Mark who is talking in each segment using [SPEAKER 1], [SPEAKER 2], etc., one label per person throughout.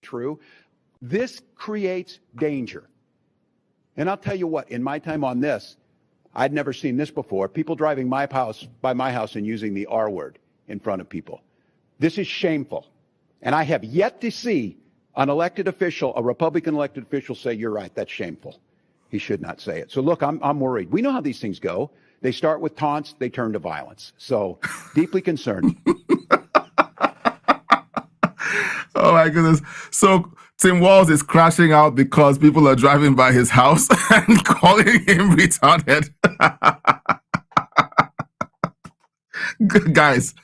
[SPEAKER 1] true. This creates danger. And I'll tell you what, in my time on this, I'd never seen this before. People driving by my house and using the R word in front of people. This is shameful. And I have yet to see an elected official, a Republican elected official, say, you're right, that's shameful. He should not say it. So look, I'm worried. We know how these things go. They start with taunts, they turn to violence. So deeply concerned.
[SPEAKER 2] Oh my goodness. So Tim Walz is crashing out because people are driving by his house and calling him retarded. Guys,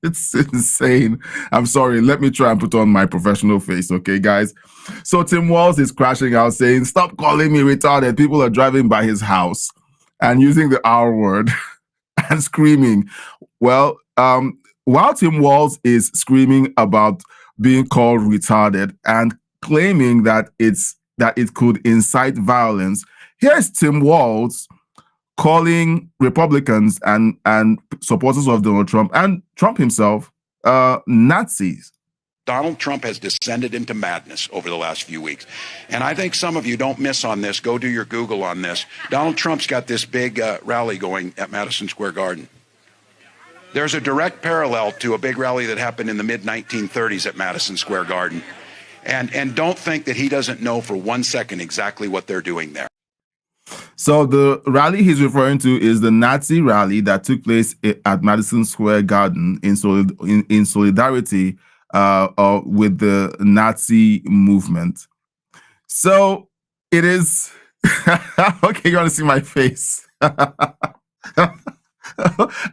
[SPEAKER 2] it's insane. I'm sorry. Let me try and put on my professional face, okay, guys? So Tim Walz is crashing out saying, stop calling me retarded. People are driving by his house and using the R word and screaming. Well, while Tim Walz is screaming about being called retarded and claiming that it could incite violence, here's Tim Walz calling Republicans and supporters of Donald Trump and Trump himself Nazis.
[SPEAKER 1] Donald Trump has descended into madness over the last few weeks. And I think some of you don't miss on this. Go do your Google on this. Donald Trump's got this big rally going at Madison Square Garden. There's a direct parallel to a big rally that happened in the mid-1930s at Madison Square Garden. And don't think that he doesn't know for 1 second exactly what they're doing there.
[SPEAKER 2] So the rally he's referring to is the Nazi rally that took place at Madison Square Garden in solidarity with the Nazi movement. So it is... Okay, you want to see my face?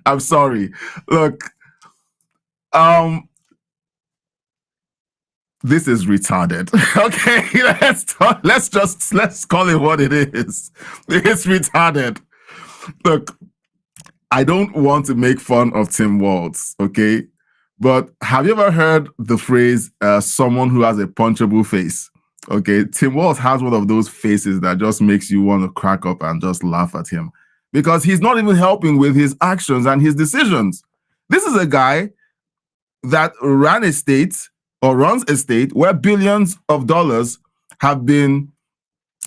[SPEAKER 2] I'm sorry. Look, this is retarded. Okay, let's call it what it is. It's retarded. Look, I don't want to make fun of Tim Walz, okay? But have you ever heard the phrase, someone who has a punchable face? Okay, Tim Walz has one of those faces that just makes you want to crack up and just laugh at him, because he's not even helping with his actions and his decisions. This is a guy that ran a state or runs a state where billions of dollars have been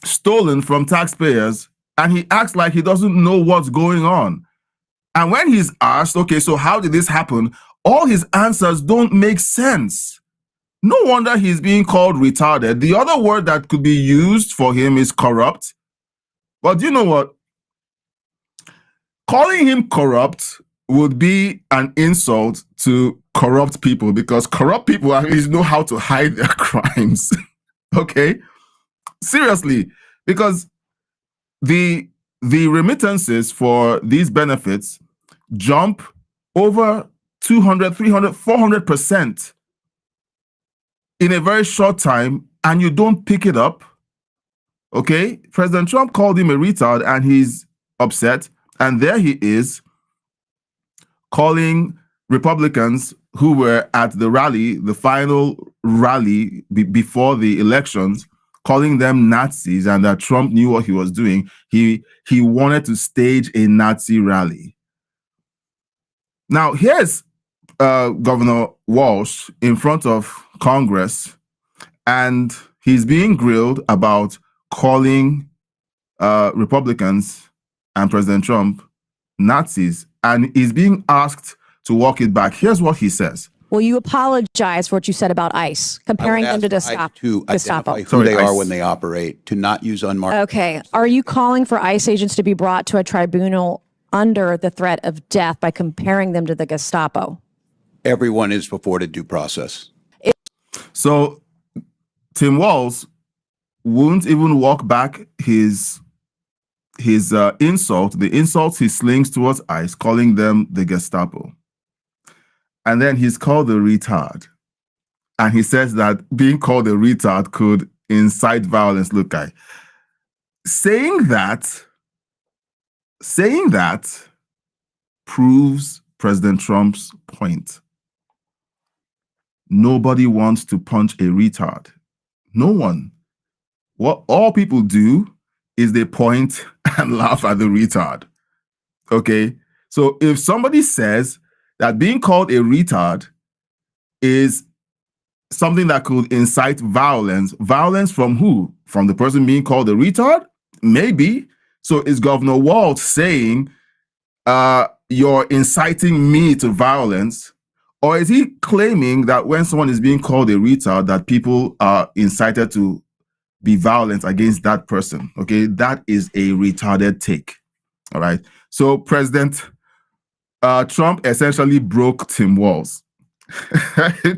[SPEAKER 2] stolen from taxpayers, and he acts like he doesn't know what's going on. And when he's asked, okay, so how did this happen? All his answers don't make sense. No wonder he's being called retarded. The other word that could be used for him is corrupt. But you know what? Calling him corrupt would be an insult to corrupt people, because corrupt people at least know how to hide their crimes. Okay? Seriously, because the remittances for these benefits jump over 200, 300, 400% in a very short time, and you don't pick it up. Okay? President Trump called him a retard and he's upset. And there he is calling Republicans who were at the rally, the final rally before the elections, calling them Nazis, and that Trump knew what he was doing. He wanted to stage a Nazi rally. Now, here's Governor Walz in front of Congress, and he's being grilled about calling Republicans and President Trump Nazis, and he's being asked to walk it back. Here's what he says.
[SPEAKER 3] Will you apologize for what you said about ICE, comparing them to Gestapo?
[SPEAKER 1] To identify who they are when they operate, to not use unmarked.
[SPEAKER 3] Okay. Are you calling for ICE agents to be brought to a tribunal under the threat of death by comparing them to the Gestapo?
[SPEAKER 1] Everyone is afforded due process.
[SPEAKER 2] So Tim Walz won't even walk back his insult, the insults he slings towards ICE, calling them the Gestapo. And then he's called a retard. And he says that being called a retard could incite violence. Look, guy, saying that proves President Trump's point. Nobody wants to punch a retard. No one. What all people do is they point and laugh at the retard. Okay? So if somebody says that being called a retard is something that could incite violence. Violence from who? From the person being called a retard? Maybe. So is Governor Walz saying, you're inciting me to violence? Or is he claiming that when someone is being called a retard, that people are incited to be violent against that person? Okay, that is a retarded take. All right. So President Trump essentially broke Tim Walz.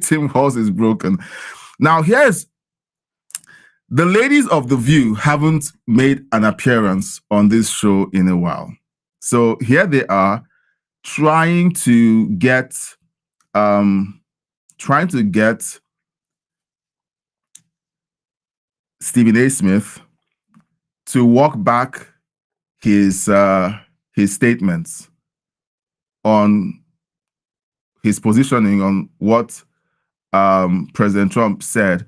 [SPEAKER 2] Tim Walz is broken. Now, here's the ladies of The View haven't made an appearance on this show in a while. So here they are trying to get Stephen A. Smith to walk back his statements on his positioning on what President Trump said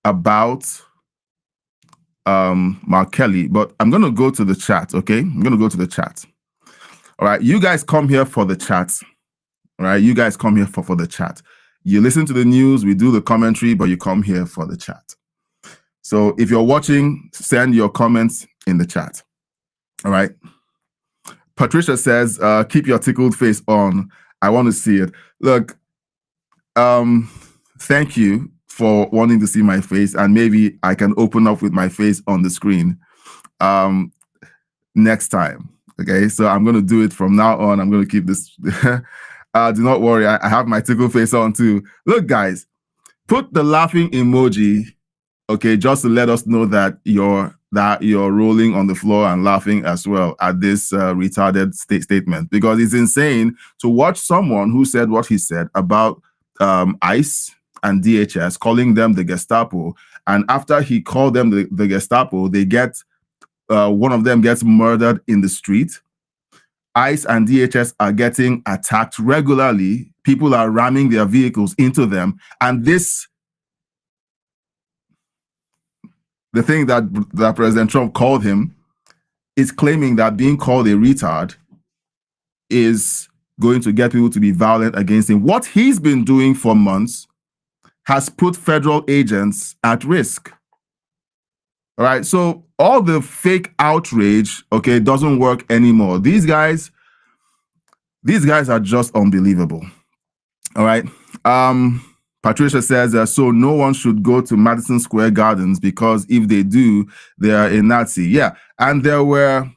[SPEAKER 2] about Mark Kelly. But I'm going to go to the chat, okay? I'm going to go to the chat. All right, you guys come here for the chat. All right, you guys come here for the chat. You listen to the news, we do the commentary, but you come here for the chat. So if you're watching, send your comments in the chat. All right. Patricia says, keep your tickled face on. I want to see it. Look, thank you for wanting to see my face, and maybe I can open up with my face on the screen next time. Okay, so I'm going to do it from now on. I'm going to keep this. Do not worry. I have my tickle face on too. Look, guys, put the laughing emoji, okay, just to let us know that you're rolling on the floor and laughing as well at this retarded statement, because it's insane to watch someone who said what he said about ICE and DHS, calling them the Gestapo, and after he called them the Gestapo, they get one of them gets murdered in the street. ICE and DHS are getting attacked regularly. People are ramming their vehicles into them. And the thing that President Trump called him is claiming that being called a retard is going to get people to be violent against him. What he's been doing for months has put federal agents at risk. All right, so all the fake outrage, okay, doesn't work anymore. These guys are just unbelievable. All right. Patricia says, so no one should go to Madison Square Gardens because if they do, they are a Nazi. Yeah, and there were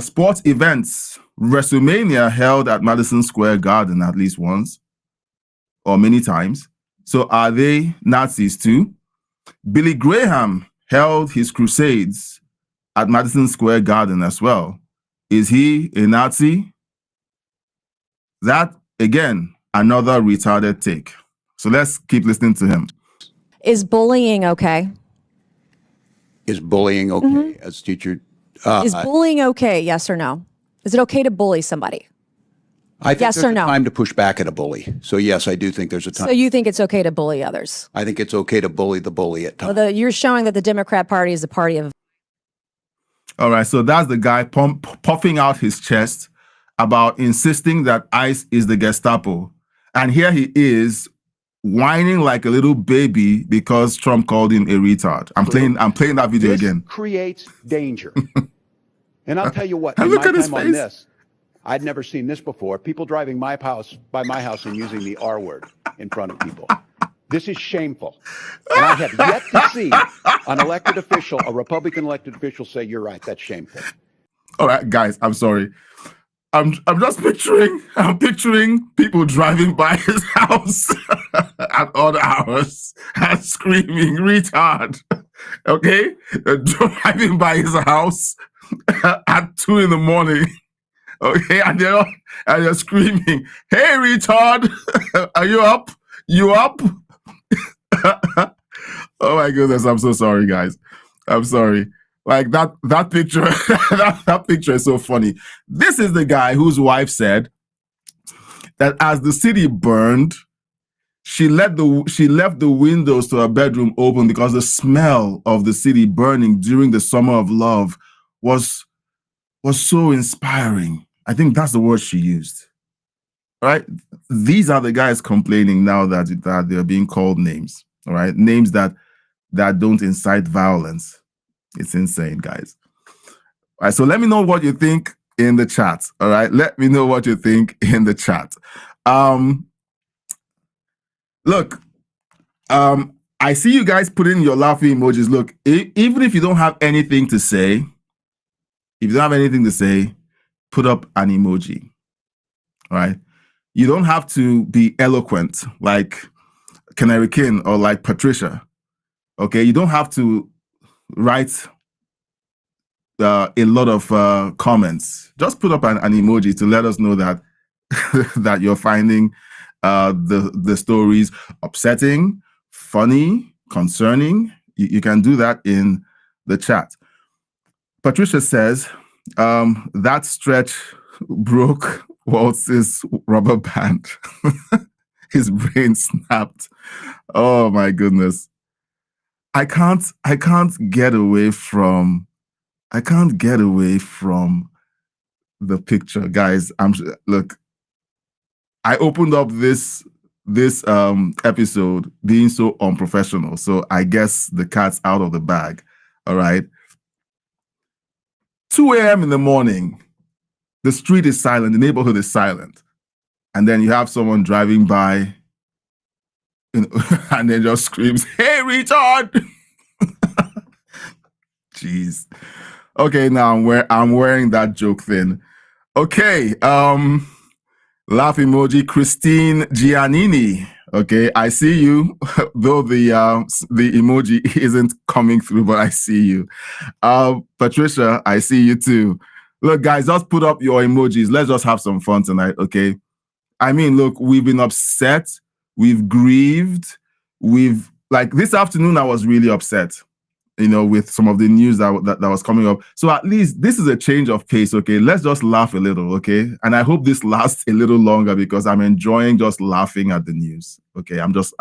[SPEAKER 2] sports events, WrestleMania held at Madison Square Garden at least once or many times. So are they Nazis too? Billy Graham held his crusades at Madison Square Garden as well. Is he a Nazi? That, again, another retarded take. So let's keep listening to him.
[SPEAKER 3] Is bullying okay?
[SPEAKER 1] Is bullying okay as teacher?
[SPEAKER 3] Is bullying okay, yes or no? Is it okay to bully somebody?
[SPEAKER 1] I think
[SPEAKER 3] yes
[SPEAKER 1] there's
[SPEAKER 3] or
[SPEAKER 1] a
[SPEAKER 3] no?
[SPEAKER 1] time to push back at a bully. So yes, I do think there's a time.
[SPEAKER 3] So you think it's okay to bully others?
[SPEAKER 1] I think it's okay to bully the bully at times.
[SPEAKER 3] Well, you're showing that the Democrat Party is a party of...
[SPEAKER 2] All right, so that's the guy puffing out his chest about insisting that ICE is the Gestapo. And here he is whining like a little baby because Trump called him a retard. I'm playing that video again.
[SPEAKER 1] This creates danger. And I'll tell you what,
[SPEAKER 2] And
[SPEAKER 1] in
[SPEAKER 2] look
[SPEAKER 1] my
[SPEAKER 2] at his
[SPEAKER 1] time on
[SPEAKER 2] face.
[SPEAKER 1] this, I'd never seen this before. People driving by my house and using the R word in front of people. This is shameful. And I have yet to see an elected official, a Republican elected official, say, you're right, that's shameful.
[SPEAKER 2] All right, guys, I'm sorry. I'm just picturing people driving by his house at odd hours and screaming retard. Okay? They're driving by his house at 2 a.m. Okay, and they're screaming, "Hey, retard! Are you up? You up?" Oh my goodness! I'm so sorry, guys. I'm sorry. Like that picture, that picture is so funny. This is the guy whose wife said that as the city burned, she left the windows to her bedroom open because the smell of the city burning during the summer of love was so inspiring. I think that's the word she used. All right. These are the guys complaining now that they're being called names. All right. Names that don't incite violence. It's insane, guys. All right. So let me know what you think in the chat. All right. Let me know what you think in the chat. Look, I see you guys put in your laughing emojis. Look, even if you don't have anything to say, put up an emoji. All right. You don't have to be eloquent like Canary King or like Patricia. Okay. You don't have to write a lot of comments. Just put up an emoji to let us know that that you're finding the stories upsetting, funny, concerning. You can do that in the chat. Patricia says that stretch broke Walz's rubber band. His brain snapped. Oh my goodness. I can't get away from the picture, guys. Look, I opened up this episode being so unprofessional, so I guess the cat's out of the bag. All right. 2 a.m. in the morning, the street is silent, the neighborhood is silent. And then you have someone driving by and then just screams, "Hey, retard!" Jeez. Okay, now I'm wearing that joke thing. Okay, laugh emoji, Christine Giannini. Okay, I see you, though the emoji isn't coming through, but I see you. Patricia, I see you too. Look, guys, just put up your emojis. Let's just have some fun tonight, okay? I mean, look, we've been upset. We've grieved. Like this afternoon, I was really upset, with some of the news that was coming up. So at least this is a change of pace, okay? Let's just laugh a little, okay? And I hope this lasts a little longer because I'm enjoying just laughing at the news, okay? I'm just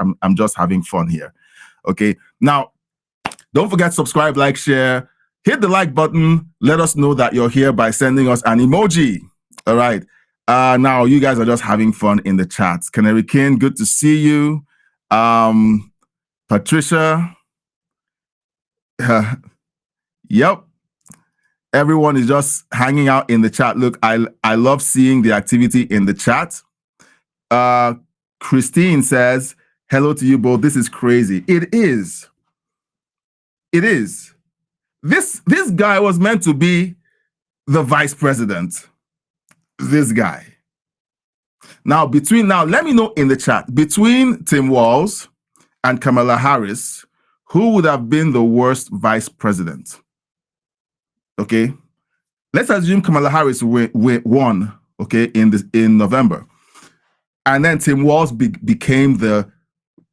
[SPEAKER 2] having fun here, okay? Now, don't forget, subscribe, like, share. Hit the like button. Let us know that you're here by sending us an emoji. All right. Now, you guys are just having fun in the chats. Canary King, good to see you. Patricia. Yep. Everyone is just hanging out in the chat. Look, I love seeing the activity in the chat. Christine says, hello to you both. This is crazy. It is. It is. This guy was meant to be the vice president. This guy. Now, let me know in the chat, between Tim Walz and Kamala Harris, who would have been the worst vice president? Okay. Let's assume Kamala Harris won, okay, in November. And then Tim Walz became the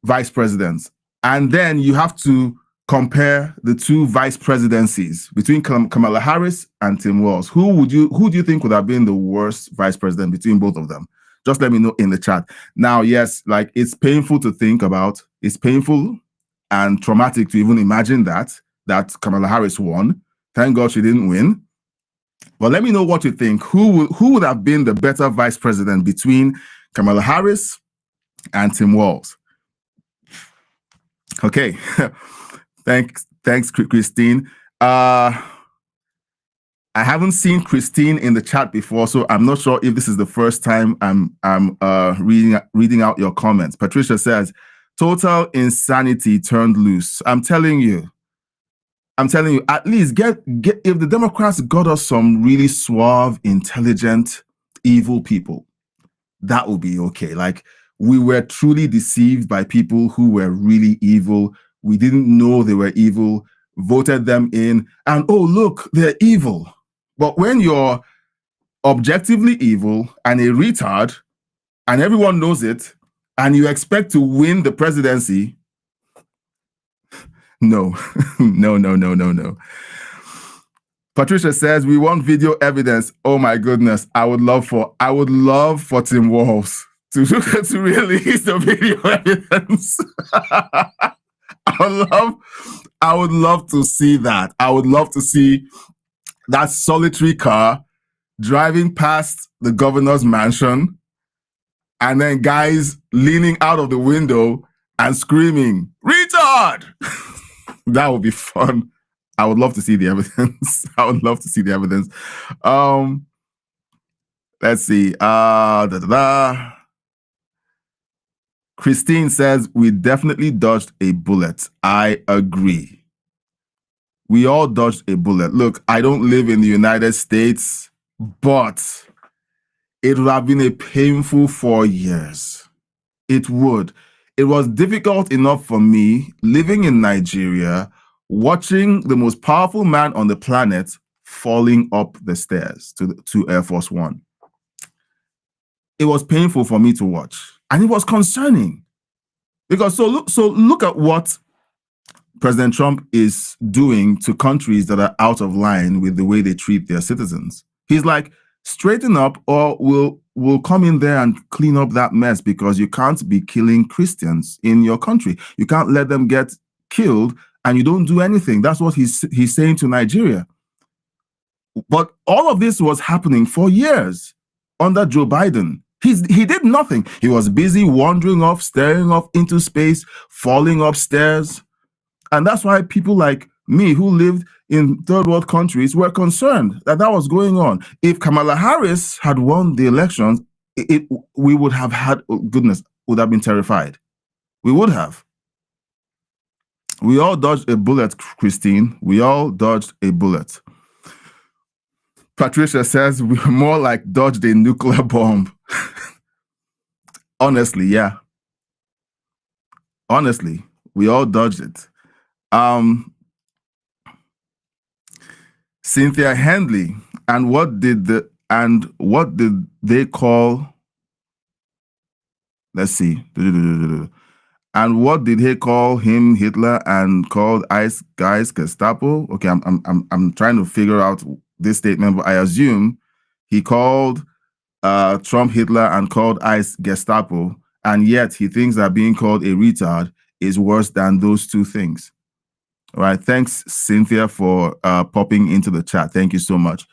[SPEAKER 2] vice president. And then you have to compare the two vice presidencies between Kamala Harris and Tim Walz. Who do you think would have been the worst vice president between both of them? Just let me know in the chat. Now, yes, like it's painful to think about. It's painful and traumatic to even imagine that Kamala Harris won. Thank God she didn't win. But let me know what you think. Who would have been the better vice president between Kamala Harris and Tim Walz? Okay. Thanks, Christine. I haven't seen Christine in the chat before, so I'm not sure if this is the first time I'm reading out your comments. Patricia says, total insanity turned loose. I'm telling you, at least get if the Democrats got us some really suave, intelligent, evil people, that would be okay. Like, we were truly deceived by people who were really evil. We didn't know they were evil, voted them in, and oh, look, they're evil. But when you're objectively evil and a retard, and everyone knows it, and you expect to win the presidency, no, no. Patricia says, we want video evidence. Oh my goodness, I would love for Tim Walz to release the video evidence. I would love to see that. I would love to see that solitary car driving past the governor's mansion and then guys leaning out of the window and screaming, "Retard!" That would be fun. I would love to see the evidence. I would love to see the evidence. Let's see. Christine says, we definitely dodged a bullet. I agree. We all dodged a bullet. Look, I don't live in the United States, but it would have been a painful 4 years. It would. It was difficult enough for me living in Nigeria, watching the most powerful man on the planet falling up the stairs to Air Force One. It was painful for me to watch, and it was concerning because so look at what President Trump is doing to countries that are out of line with the way they treat their citizens. He's like, straighten up, or we'll come in there and clean up that mess, because you can't be killing Christians in your country. You can't let them get killed and you don't do anything. That's what he's saying to Nigeria. But all of this was happening for years under Joe Biden. He did nothing. He was busy wandering off, staring off into space, falling upstairs. And that's why people like me who lived in third world countries were concerned that was going on. If Kamala Harris had won the elections, we would have had, oh goodness, would have been terrified. We would have. We all dodged a bullet, Christine. We all dodged a bullet. Patricia says we're more like dodged a nuclear bomb. Honestly, yeah. Honestly, we all dodged it. Cynthia Handley, and what did they call? Let's see. And what did he call him, Hitler, and called ICE guys Gestapo? Okay, I'm trying to figure out this statement, but I assume he called Trump Hitler and called ICE Gestapo, and yet he thinks that being called a retard is worse than those two things. All right, thanks, Cynthia, for popping into the chat. Thank you so much.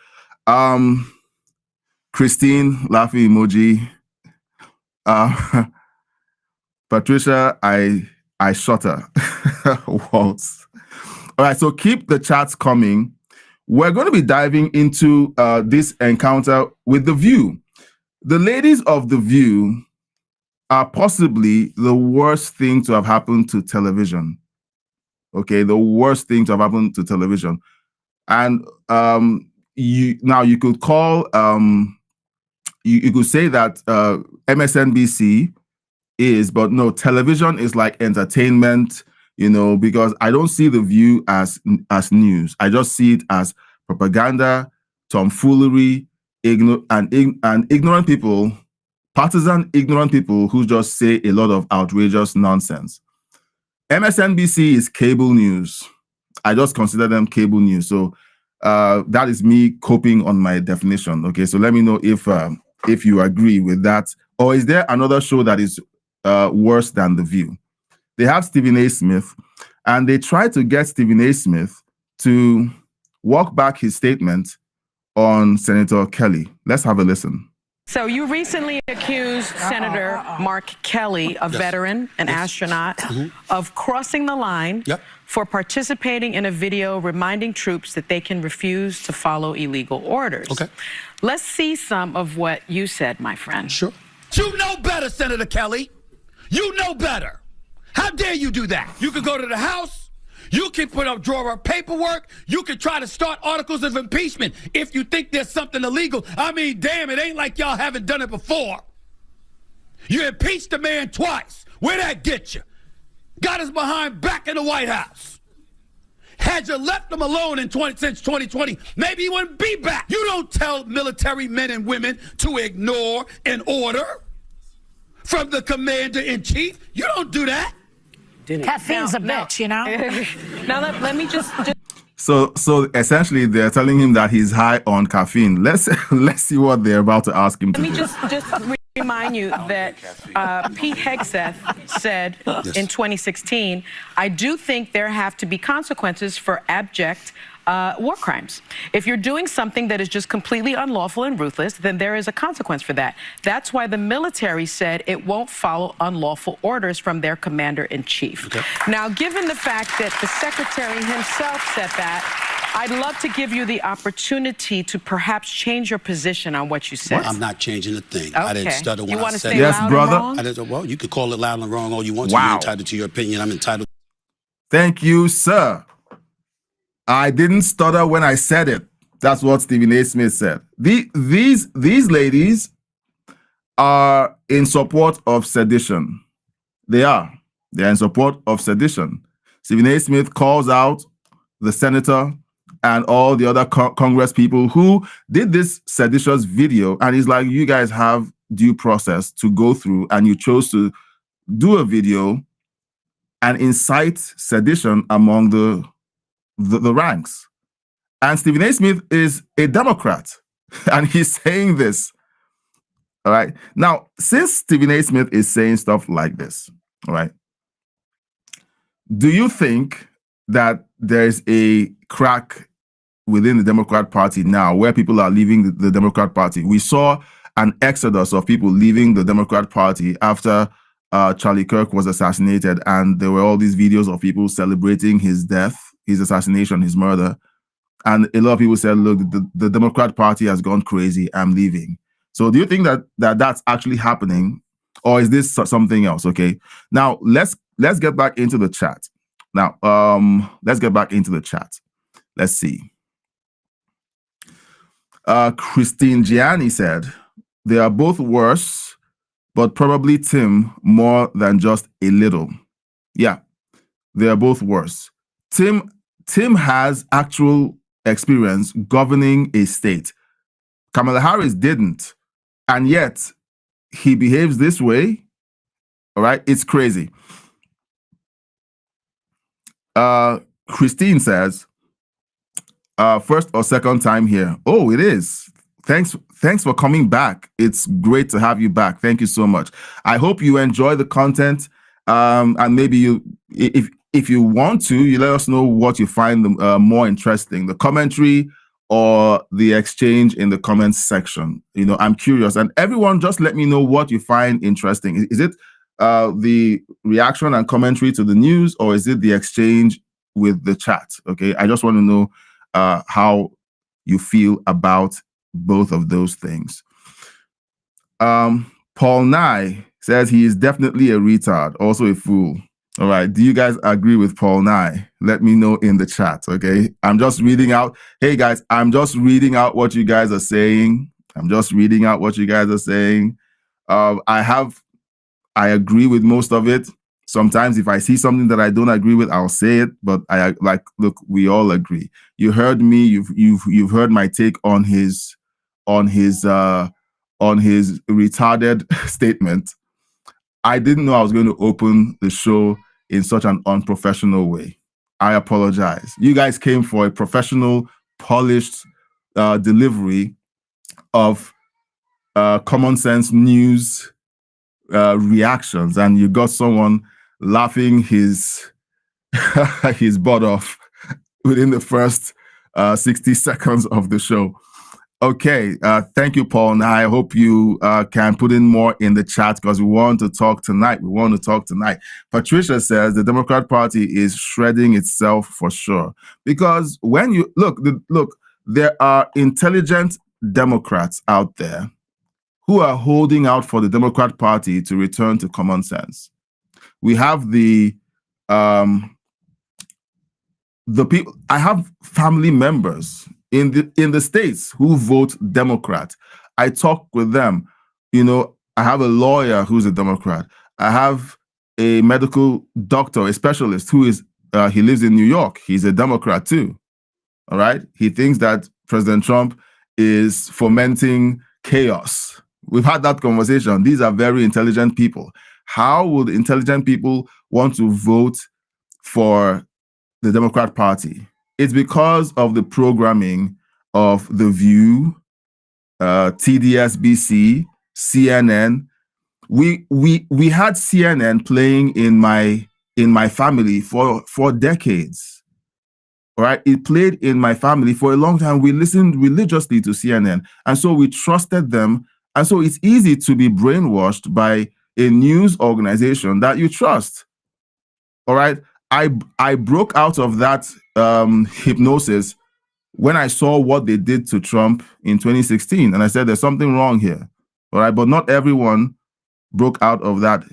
[SPEAKER 2] Christine, laughing emoji. Patricia, I shot her. Waltz. All right, so keep the chats coming. We're going to be diving into this encounter with The View. The ladies of The View are possibly the worst thing to have happened to television. Okay, the worst thing to have happened to television. And you could call, you could say that MSNBC is, but no, television is like entertainment, because I don't see The View as news. I just see it as propaganda, tomfoolery, ignorant people, partisan ignorant people who just say a lot of outrageous nonsense. MSNBC is cable news. I just consider them cable news. So that is me coping on my definition. Okay, so let me know if you agree with that, or is there another show that is worse than The View? They have Stephen A. Smith, and they try to get Stephen A. Smith to walk back his statement on Senator Kelly. Let's have a listen.
[SPEAKER 4] So you recently accused Senator Mark Kelly, a veteran, an astronaut, of crossing the line for participating in a video reminding troops that they can refuse to follow illegal orders. Okay. Let's see some of what you said, my friend.
[SPEAKER 5] Sure. You know better, Senator Kelly. You know better. How dare you do that? You could go to the House. You can put up, draw up paperwork. You can try to start articles of impeachment if you think there's something illegal. I mean, damn, it ain't like y'all haven't done it before. You impeached the man twice. Where'd that get you? Got his behind back in the White House. Had you left him alone since 2020, maybe he wouldn't be back. You don't tell military men and women to ignore an order from the commander-in-chief. You don't do that.
[SPEAKER 6] Caffeine's a bitch, you know?
[SPEAKER 4] Now let me just...
[SPEAKER 2] So essentially they're telling him that he's high on caffeine. Let's see what they're about to ask him to do.
[SPEAKER 4] Let me just remind you that Pete Hegseth said in 2016, I do think there have to be consequences for abject war crimes. If you're doing something that is just completely unlawful and ruthless, then there is a consequence for that. That's why the military said it won't follow unlawful orders from their commander-in-chief. Okay. Now, given the fact that the secretary himself said that, I'd love to give you the opportunity to perhaps change your position on what you said.
[SPEAKER 5] I'm not changing a thing.
[SPEAKER 4] Okay.
[SPEAKER 5] I didn't stutter when
[SPEAKER 4] you
[SPEAKER 5] I
[SPEAKER 4] want to
[SPEAKER 5] said
[SPEAKER 4] say
[SPEAKER 2] yes,
[SPEAKER 4] loud
[SPEAKER 2] brother.
[SPEAKER 4] and wrong?
[SPEAKER 5] I didn't, well, you could call it loud and wrong all you want to.
[SPEAKER 2] Wow.
[SPEAKER 5] You're entitled to your opinion. I'm entitled.
[SPEAKER 2] Thank you, sir. I didn't stutter when I said it. That's what Stephen A. Smith said. These ladies are in support of sedition. They are. They're in support of sedition. Stephen A. Smith calls out the senator and all the other Congress people who did this seditious video. And he's like, you guys have due process to go through, and you chose to do a video and incite sedition among the ranks. And Stephen A. Smith is a Democrat, and he's saying this. All right. Now, since Stephen A. Smith is saying stuff like this, all right, do you think that there's a crack within the Democrat Party now where people are leaving the Democrat Party? We saw an exodus of people leaving the Democrat Party after Charlie Kirk was assassinated, and there were all these videos of people celebrating his death, his assassination, his murder. And a lot of people said, look, the Democrat Party has gone crazy, I'm leaving. So do you think that that's actually happening, or is this something else? Okay. Now let's get back into the chat. Now, let's get back into the chat. Let's see. Christine Gianni said, they are both worse, but probably Tim more than just a little. Yeah, they are both worse. Tim has actual experience governing a state. Kamala Harris didn't. And yet he behaves this way. All right. It's crazy. Christine says, first or second time here. Oh, it is. Thanks for coming back. It's great to have you back. Thank you so much. I hope you enjoy the content. And maybe if you want to, you let us know what you find more interesting, the commentary or the exchange in the comments section. You know, I'm curious. And everyone, just let me know what you find interesting. Is it the reaction and commentary to the news, or is it the exchange with the chat? Okay, I just want to know how you feel about both of those things. Paul Nye says he is definitely a retard, also a fool. All right. Do you guys agree with Paul Nye? Let me know in the chat. Okay. I'm just reading out. Hey guys, I'm just reading out what you guys are saying. I agree with most of it. Sometimes if I see something that I don't agree with, I'll say it. But look, we all agree. You heard me. You've heard my take on his retarded statement. I didn't know I was going to open the show in such an unprofessional way. I apologize. You guys came for a professional, polished delivery of common sense news reactions, and you got someone laughing his butt off within the first 60 seconds of the show. Okay, thank you, Paul. Now, I hope you can put in more in the chat because we want to talk tonight. Patricia says the Democrat Party is shredding itself for sure. Because when you look, there are intelligent Democrats out there who are holding out for the Democrat Party to return to common sense. We have the people. I have family members in the States who vote Democrat. I talk with them. You know, I have a lawyer who's a Democrat. I have a medical doctor, a specialist who is, he lives in New York. He's a Democrat too. All right. He thinks that President Trump is fomenting chaos. We've had that conversation. These are very intelligent people. How would intelligent people want to vote for the Democrat Party? It's because of the programming of The View, TDSBC, CNN. We had CNN playing in my family for decades. All right. It played in my family for a long time. We listened religiously to CNN. And so we trusted them. And so it's easy to be brainwashed by a news organization that you trust. All right. I broke out of that hypnosis when I saw what they did to Trump in 2016. And I said, there's something wrong here. All right. But not everyone broke out of that,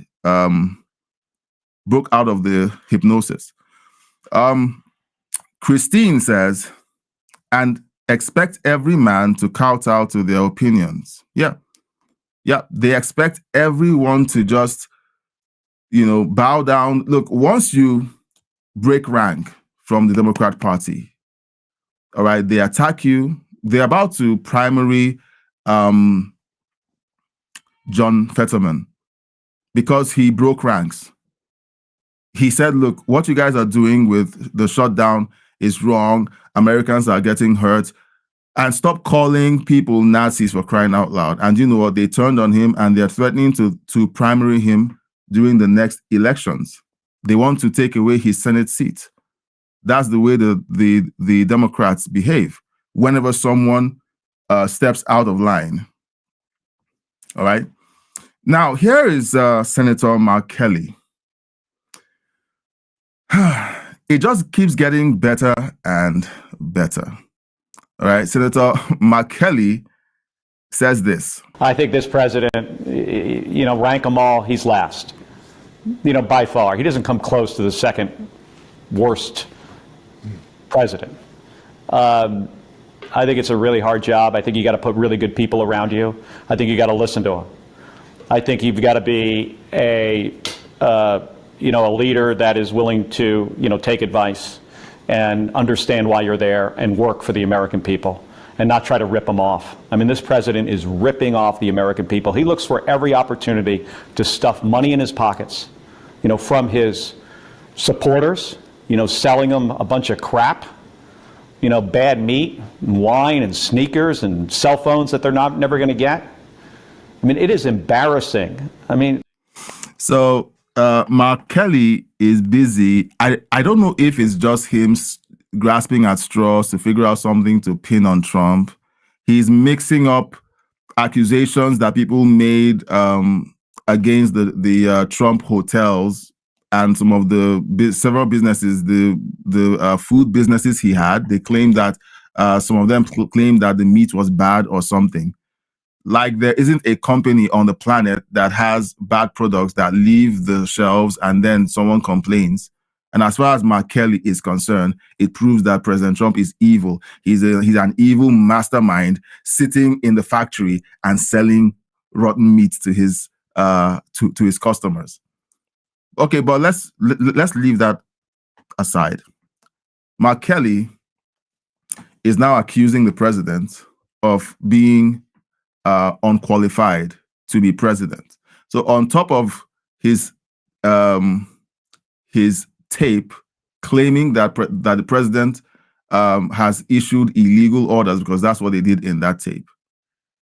[SPEAKER 2] broke out of the hypnosis. Christine says, and expect every man to kowtow to their opinions. Yeah. They expect everyone to just, bow down. Look, once you break rank from the Democrat Party, all right, they attack you. They're about to primary John Fetterman because he broke ranks. He said, look, what you guys are doing with the shutdown is wrong. Americans are getting hurt. And stop calling people Nazis, for crying out loud. And you know what? They turned on him and they're threatening to primary him during the next elections. They want to take away his Senate seat. That's the way the Democrats behave whenever someone steps out of line. All right. Now, here is Senator Mark Kelly. It just keeps getting better and better. All right, Senator Mark Kelly says this.
[SPEAKER 7] I think this president, rank them all, he's last. By far. He doesn't come close to the second worst president. I think it's a really hard job. I think you got to put really good people around you. I think you got to listen to them. I think you've got to be a leader that is willing to, take advice and understand why you're there and work for the American people and not try to rip them off. I mean, this president is ripping off the American people. He looks for every opportunity to stuff money in his pockets, from his supporters, selling them a bunch of crap, bad meat and wine and sneakers and cell phones that they're never going to get. I mean, it is embarrassing. I mean,
[SPEAKER 2] so Mark Kelly is busy. I don't know if it's just him grasping at straws to figure out something to pin on Trump. He's mixing up accusations that people made against the Trump hotels and some of the several businesses, the food businesses he had. They claimed that some of them claimed that the meat was bad or something. Like there isn't a company on the planet that has bad products that leave the shelves and then someone complains. And as far as Mark Kelly is concerned, it proves that President Trump is evil. He's an evil mastermind sitting in the factory and selling rotten meat to his customers. Okay, but let's leave that aside. Mark Kelly is now accusing the president of being unqualified to be president. So on top of his tape claiming that the president has issued illegal orders, because that's what they did in that tape,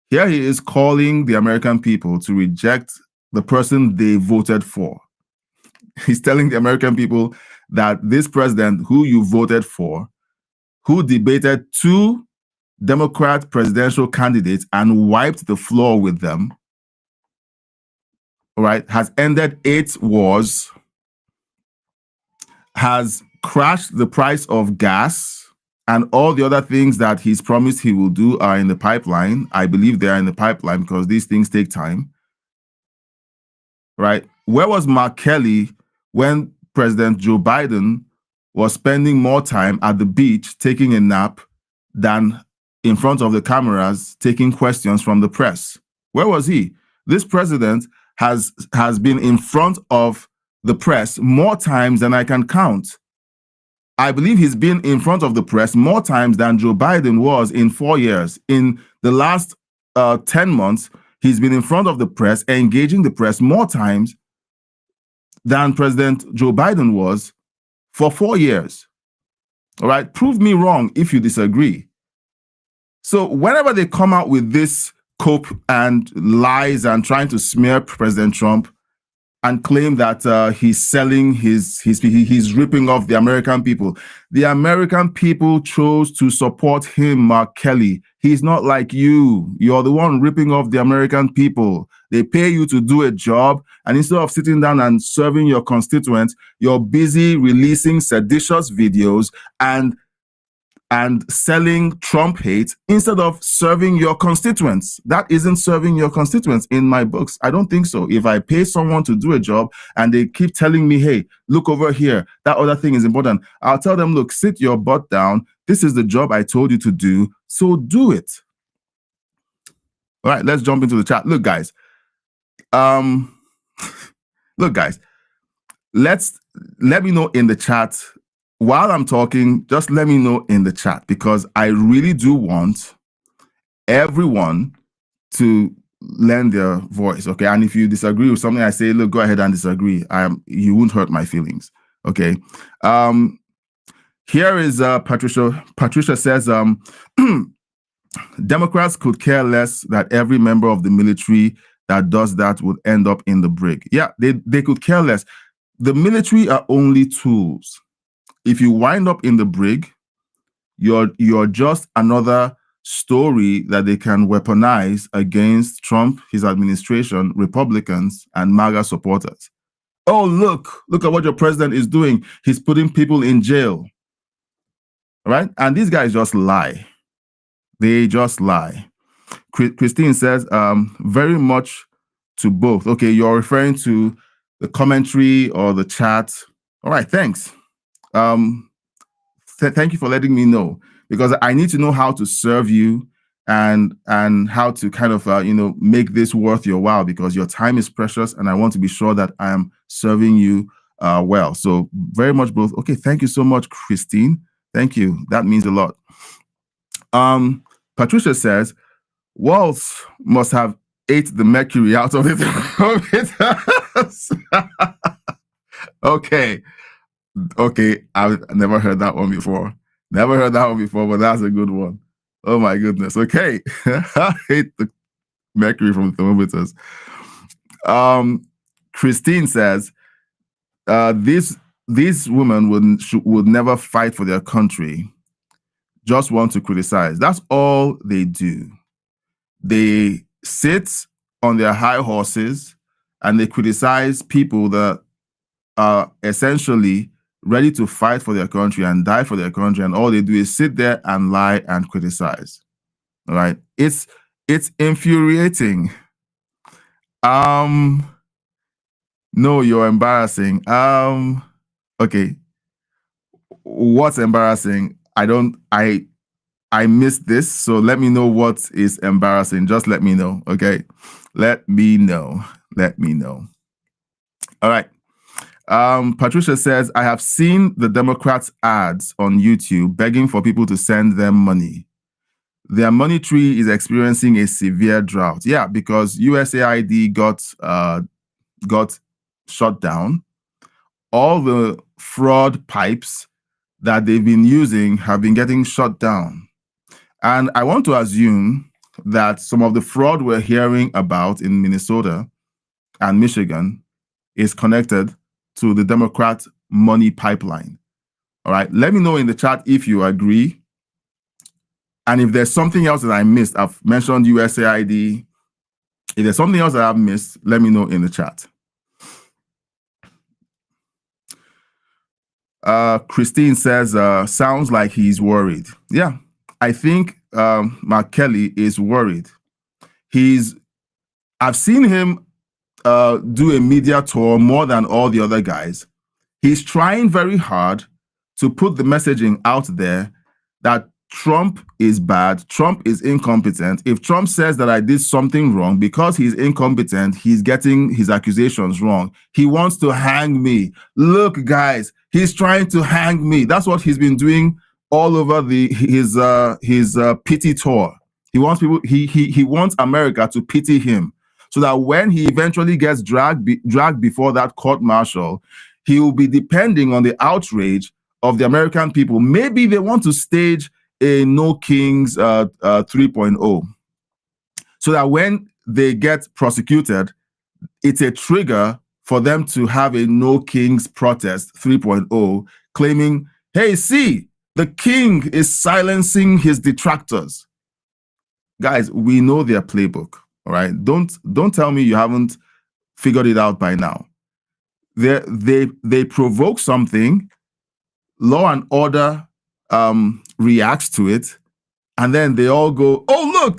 [SPEAKER 2] here he is calling the American people to reject the person they voted for. He's telling the American people that this president who you voted for, who debated two Democrat presidential candidates and wiped the floor with them, all right, has ended 8 wars, has crashed the price of gas, and all the other things that he's promised he will do are in the pipeline. I believe they are in the pipeline because these things take time, right? Where was Mark Kelly when President Joe Biden was spending more time at the beach taking a nap than in front of the cameras taking questions from the press? Where was he? This president has been in front of the press more times than I can count. I believe he's been in front of the press more times than Joe Biden was in 4 years. In the last 10 months, he's been in front of the press, engaging the press more times than President Joe Biden was for 4 years. All right, prove me wrong if you disagree. So whenever they come out with this cope and lies and trying to smear President Trump, and claim that he's selling he's ripping off the American people. The American people chose to support him, Mark Kelly. He's not like you. You're the one ripping off the American people. They pay you to do a job, and instead of sitting down and serving your constituents, you're busy releasing seditious videos and selling Trump hate instead of serving your constituents. That isn't serving your constituents in my books. I don't think so. If I pay someone to do a job and they keep telling me, hey, look over here, that other thing is important, I'll tell them, look, sit your butt down. This is the job I told you to do, so do it. All right, let's jump into the chat. Look, guys. Let me know in the chat. While I'm talking, just let me know in the chat, because I really do want everyone to lend their voice, okay? And if you disagree with something I say, look, go ahead and disagree. You won't hurt my feelings, okay? Here is Patricia. Patricia says, Democrats could care less that every member of the military that does that would end up in the brig. Yeah, they could care less. The military are only tools. If you wind up in the brig, you're just another story that they can weaponize against Trump, his administration, Republicans, and MAGA supporters. Oh, look at what your president is doing. He's putting people in jail. Right? And these guys just lie. They just lie. Christine says, very much to both. Okay, you're referring to the commentary or the chat. All right, thanks. Thank you for letting me know, because I need to know how to serve you and how to kind of make this worth your while, because your time is precious and I want to be sure that I am serving you well. So very much both. Okay, thank you so much, Christine. Thank you. That means a lot. Patricia says, Walz must have ate the mercury out of it. Okay, I've never heard that one before. But that's a good one. Oh my goodness. Okay. I hate the mercury from the thermometers. Christine says, these women would never fight for their country, just want to criticize. That's all they do. They sit on their high horses and they criticize people that are essentially ready to fight for their country and die for their country, and all they do is sit there and lie and criticize. All right, it's infuriating. No, you're embarrassing. Okay, what's embarrassing? I missed this, so let me know what is embarrassing. Just let me know, okay? Let me know. All right. Patricia says, I have seen the Democrats' ads on YouTube begging for people to send them money. Their money tree is experiencing a severe drought. Yeah, because USAID got shut down. All the fraud pipes that they've been using have been getting shut down. And I want to assume that some of the fraud we're hearing about in Minnesota and Michigan is connected to the Democrat money pipeline. All right, let me know in the chat if you agree. And if there's something else that I missed, I've mentioned USAID. If there's something else that I've missed, let me know in the chat. Christine says, sounds like he's worried. Yeah, I think Mark Kelly is worried. I've seen him do a media tour more than all the other guys. He's trying very hard to put the messaging out there that Trump is bad, Trump is incompetent. If Trump says that I did something wrong, because he's incompetent, he's getting his accusations wrong. He wants to hang me. Look, guys, he's trying to hang me. That's what he's been doing all over his pity tour. He wants people. He wants America to pity him, so that when he eventually gets dragged before that court martial, he will be depending on the outrage of the American people. Maybe they want to stage a No Kings 3.0, so that when they get prosecuted, it's a trigger for them to have a No Kings protest 3.0, claiming, hey, see, the king is silencing his detractors. Guys, we know their playbook, all right? Don't tell me you haven't figured it out by now. They provoke something, law and order reacts to it, and then they all go, oh,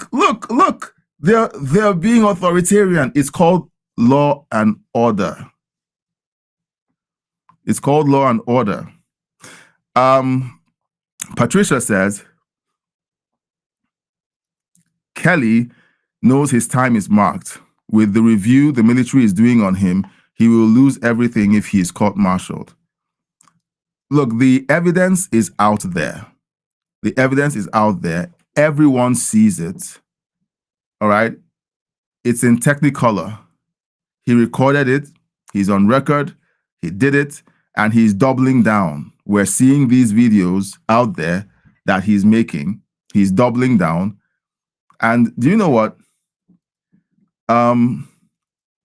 [SPEAKER 2] look, they're being authoritarian. It's called law and order. It's called law and order. Patricia says, Kelly knows his time is marked. With the review the military is doing on him, he will lose everything if he is court-martialed. Look, the evidence is out there. The evidence is out there. Everyone sees it. All right? It's in Technicolor. He recorded it. He's on record. He did it. And he's doubling down. We're seeing these videos out there that he's making. He's doubling down. And do you know what?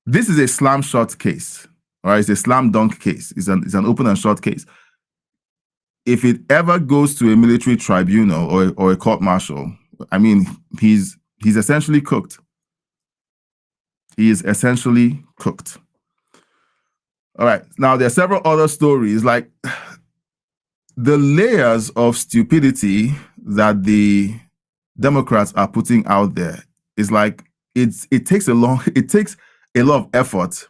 [SPEAKER 2] This is a slam shot case. All right, it's a slam dunk case. It's an open and short case. If it ever goes to a military tribunal or a court martial, I mean, he's essentially cooked. He is essentially cooked. All right. Now, there are several other stories, like the layers of stupidity that the Democrats are putting out there is like it takes a lot of effort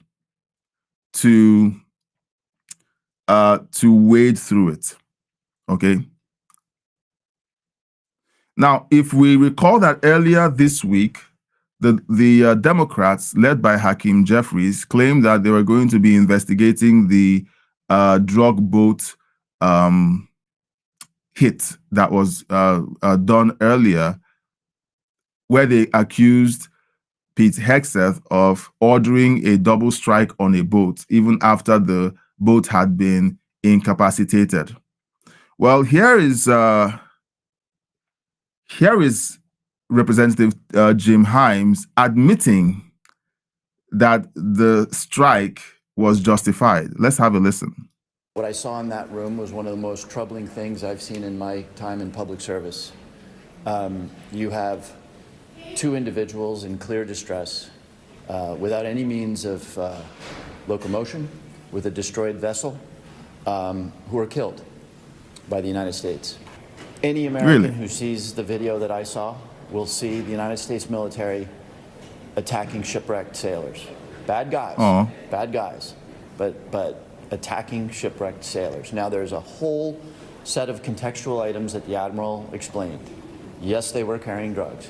[SPEAKER 2] to wade through it. Okay. Now, if we recall that earlier this week, the Democrats, led by Hakeem Jeffries, claimed that they were going to be investigating the drug boat hit that was done earlier, where they accused Pete Hegseth of ordering a double strike on a boat, even after the boat had been incapacitated. Well, here is Representative Jim Himes admitting that the strike was justified. Let's have a listen.
[SPEAKER 8] What I saw in that room was one of the most troubling things I've seen in my time in public service. You have two individuals in clear distress, without any means of locomotion, with a destroyed vessel, who are killed by the United States. Any American who sees the video that I saw will see the United States military attacking shipwrecked sailors. Bad guys, bad guys, but attacking shipwrecked sailors. Now, there's a whole set of contextual items that the Admiral explained. Yes, they were carrying drugs.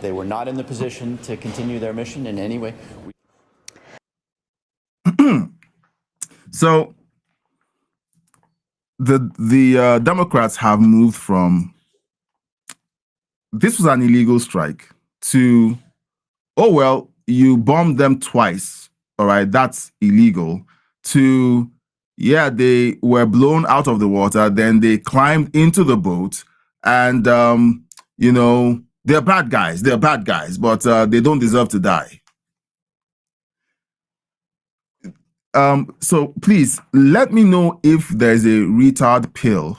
[SPEAKER 8] They were not in the position to continue their mission in any way.
[SPEAKER 2] So the Democrats have moved from this was an illegal strike to, oh, well, you bombed them twice. All right, that's illegal. To, yeah, they were blown out of the water. Then they climbed into the boat and, you know, they're bad guys. They're bad guys, but they don't deserve to die. So please let me know if there's a retard pill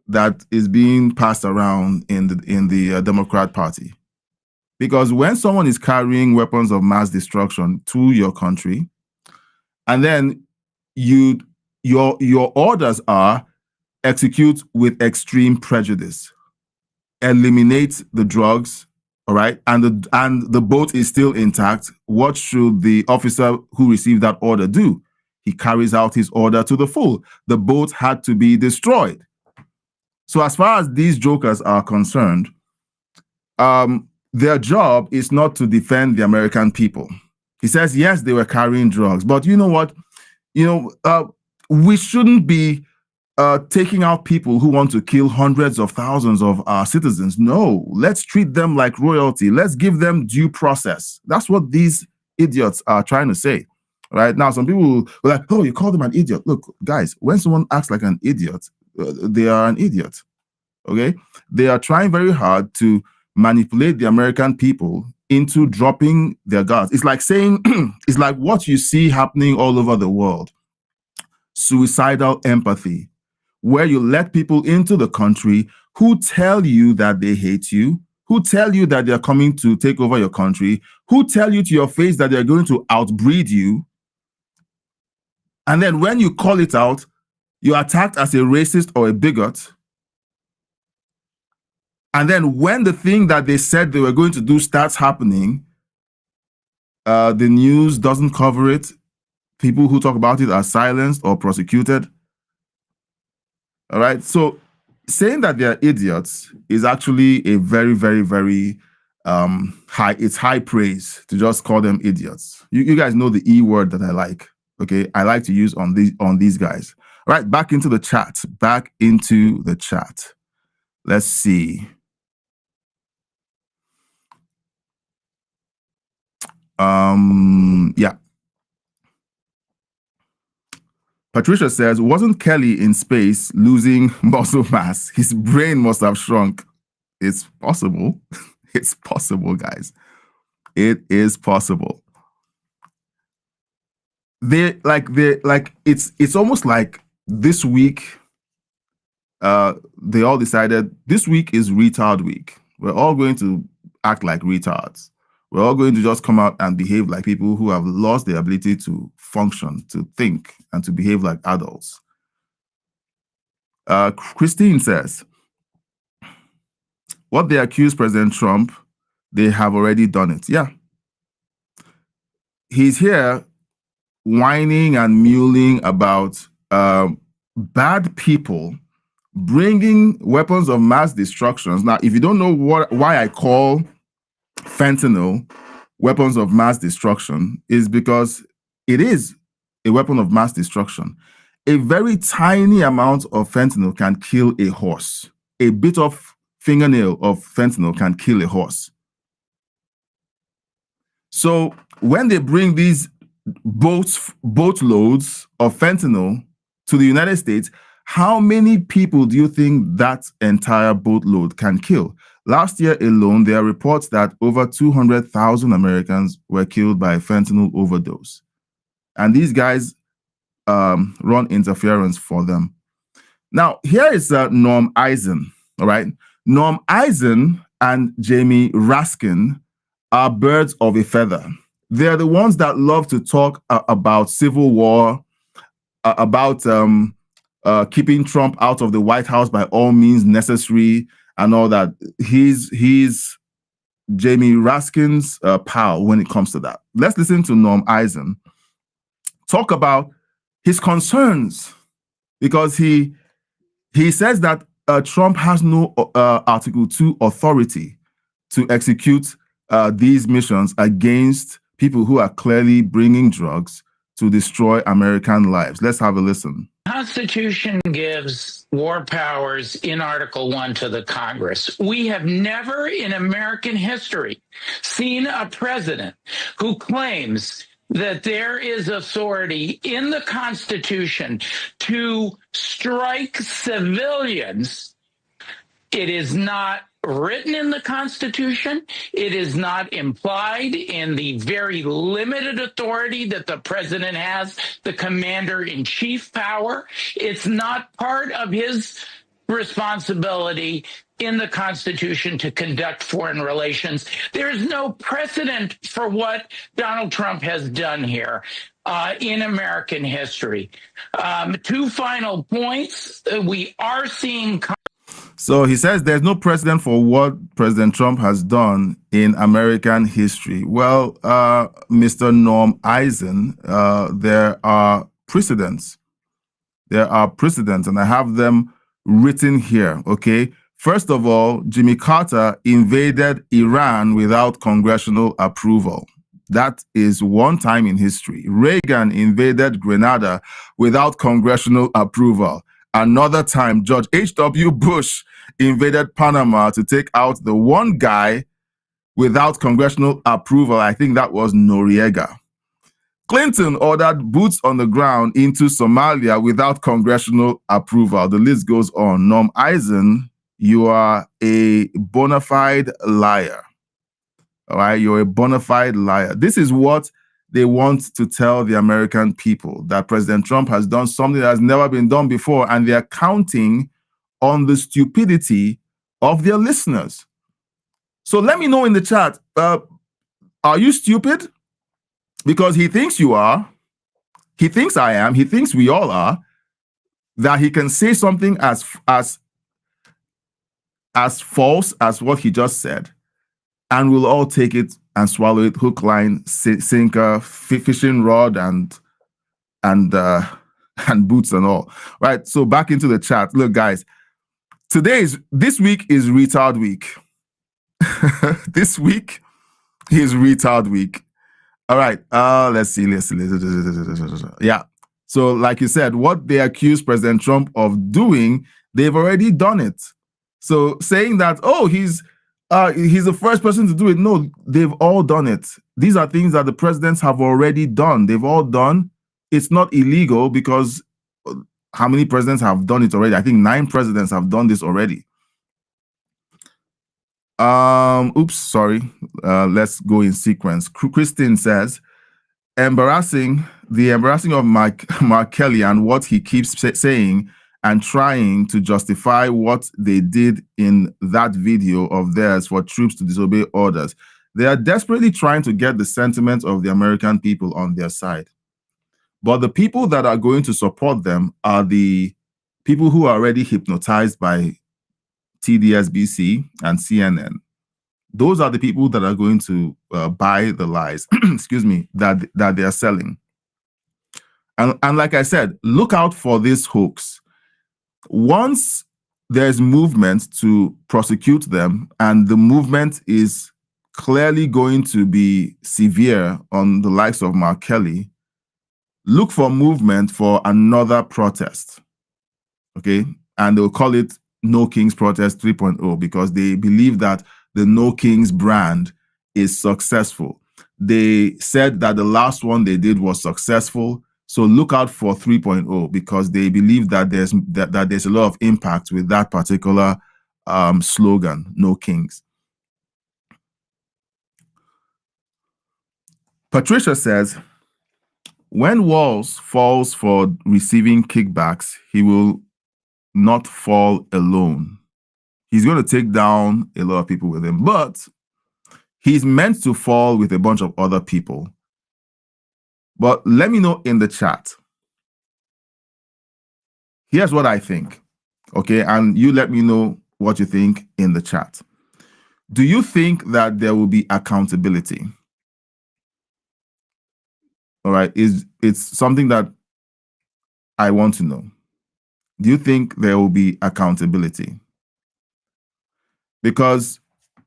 [SPEAKER 2] that is being passed around in the Democrat Party, because when someone is carrying weapons of mass destruction to your country, and then your orders are execute with extreme prejudice, eliminate the drugs, all right, and the boat is still intact, what should the officer who received that order do? He carries out his order to the full. The boat had to be destroyed. So as far as these jokers are concerned, their job is not to defend the American people. He says, yes, they were carrying drugs, but you know what? We shouldn't be taking out people who want to kill hundreds of thousands of our citizens. No, let's treat them like royalty. Let's give them due process. That's what these idiots are trying to say. Right now, some people were like, oh, you called them an idiot. Look, guys, when someone acts like an idiot, they are an idiot. Okay? They are trying very hard to manipulate the American people into dropping their guards. It's like saying, it's like what you see happening all over the world. Suicidal empathy, where you let people into the country who tell you that they hate you, who tell you that they're coming to take over your country, who tell you to your face that they're going to outbreed you. And then when you call it out, you're attacked as a racist or a bigot. And then when the thing that they said they were going to do starts happening, the news doesn't cover it. People who talk about it are silenced or prosecuted. All right. So saying that they're idiots is actually a very, very, very high praise to just call them idiots. You guys know the E word that I like. Okay. I like to use on these guys. All right. Back into the chat. Back into the chat. Let's see. Yeah. Patricia says, wasn't Kelly in space losing muscle mass? His brain must have shrunk. It's possible. It's possible, guys. It is possible. It's almost like this week, they all decided this week is retard week. We're all going to act like retards. We're all going to just come out and behave like people who have lost their ability to function, to think, and to behave like adults. Christine says, what they accuse President Trump, they have already done it. Yeah. He's here whining and mewling about bad people bringing weapons of mass destruction. Now, if you don't know why I call fentanyl weapons of mass destruction, is because it is a weapon of mass destruction. A very tiny amount of fentanyl can kill a horse. A bit of fingernail of fentanyl can kill a horse. So when they bring these boatloads of fentanyl to the United States, how many people do you think that entire boatload can kill? Last year alone, there are reports that over 200,000 Americans were killed by fentanyl overdose. And these guys run interference for them. Now, here is Norm Eisen, all right? Norm Eisen and Jamie Raskin are birds of a feather. They're the ones that love to talk about civil war, about keeping Trump out of the White House by all means necessary, and all that. He's Jamie Raskin's pal when it comes to that. Let's listen to Norm Eisen talk about his concerns, because he says that Trump has no Article 2 authority to execute these missions against people who are clearly bringing drugs to destroy American lives. Let's have a listen.
[SPEAKER 9] The Constitution gives war powers in Article 1 to the Congress. We have never in American history seen a president who claims that there is authority in the Constitution to strike civilians. It is not written in the Constitution. It is not implied in the very limited authority that the president has, the commander-in-chief power. It's not part of his responsibility in the Constitution to conduct foreign relations. There is no precedent for what Donald Trump has done here in American history. Two final points. We are seeing...
[SPEAKER 2] So he says there's no precedent for what President Trump has done in American history. Well, Mr. Norm Eisen, there are precedents. There are precedents, and I have them written here, okay? First of all, Jimmy Carter invaded Iran without congressional approval. That is one time in history. Reagan invaded Grenada without congressional approval. Another time, George H.W. Bush invaded Panama to take out the one guy without congressional approval. I think that was Noriega. Clinton ordered boots on the ground into Somalia without congressional approval. The list goes on. Norm Eisen, you are a bona fide liar. All right, you're a bona fide liar. This is what they want to tell the American people, that President Trump has done something that has never been done before, and they're counting on the stupidity of their listeners. So let me know in the chat, are you stupid? Because he thinks you are. He thinks I am. He thinks we all are. That he can say something as false as what he just said, and we'll all take it and swallow it, hook, line, sinker, fishing rod, and boots and all. Right. So back into the chat. Look, guys, this week is retard week. This week is retard week. All right. Let's see. Yeah. So, like you said, what they accuse President Trump of doing, they've already done it. So saying that, oh, he's the first person to do it. No, they've all done it. These are things that the presidents have already done. They've all done. It's not illegal because how many presidents have done it already? I think 9 presidents have done this already. Oops, sorry. Let's go in sequence. Christine says, the embarrassing of Mark Kelly and what he keeps saying and trying to justify what they did in that video of theirs for troops to disobey orders. They are desperately trying to get the sentiment of the American people on their side. But the people that are going to support them are the people who are already hypnotized by TDSBC and CNN. Those are the people that are going to buy the lies, excuse me, that they are selling. And like I said, look out for this hoax. Once there's movement to prosecute them, and the movement is clearly going to be severe on the likes of Mark Kelly, look for movement for another protest, okay? And they'll call it No Kings Protest 3.0 because they believe that the No Kings brand is successful. They said that the last one they did was successful. So look out for 3.0 because they believe that there's a lot of impact with that particular slogan, No Kings. Patricia says, when Walz falls for receiving kickbacks, he will not fall alone. He's going to take down a lot of people with him, but he's meant to fall with a bunch of other people. But let me know in the chat. Here's what I think, okay? And you let me know what you think in the chat. Do you think that there will be accountability? All right, it's something that I want to know. Do you think there will be accountability? Because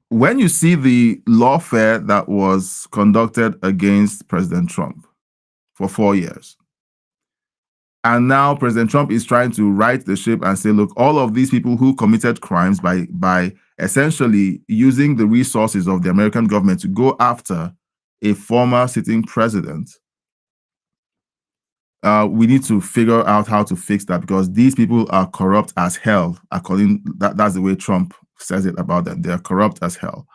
[SPEAKER 2] when you see the lawfare that was conducted against President Trump for 4 years, and now President Trump is trying to right the ship and say, look, all of these people who committed crimes by essentially using the resources of the American government to go after a former sitting president, we need to figure out how to fix that because these people are corrupt as hell. That's the way Trump says it about them. They are corrupt as hell.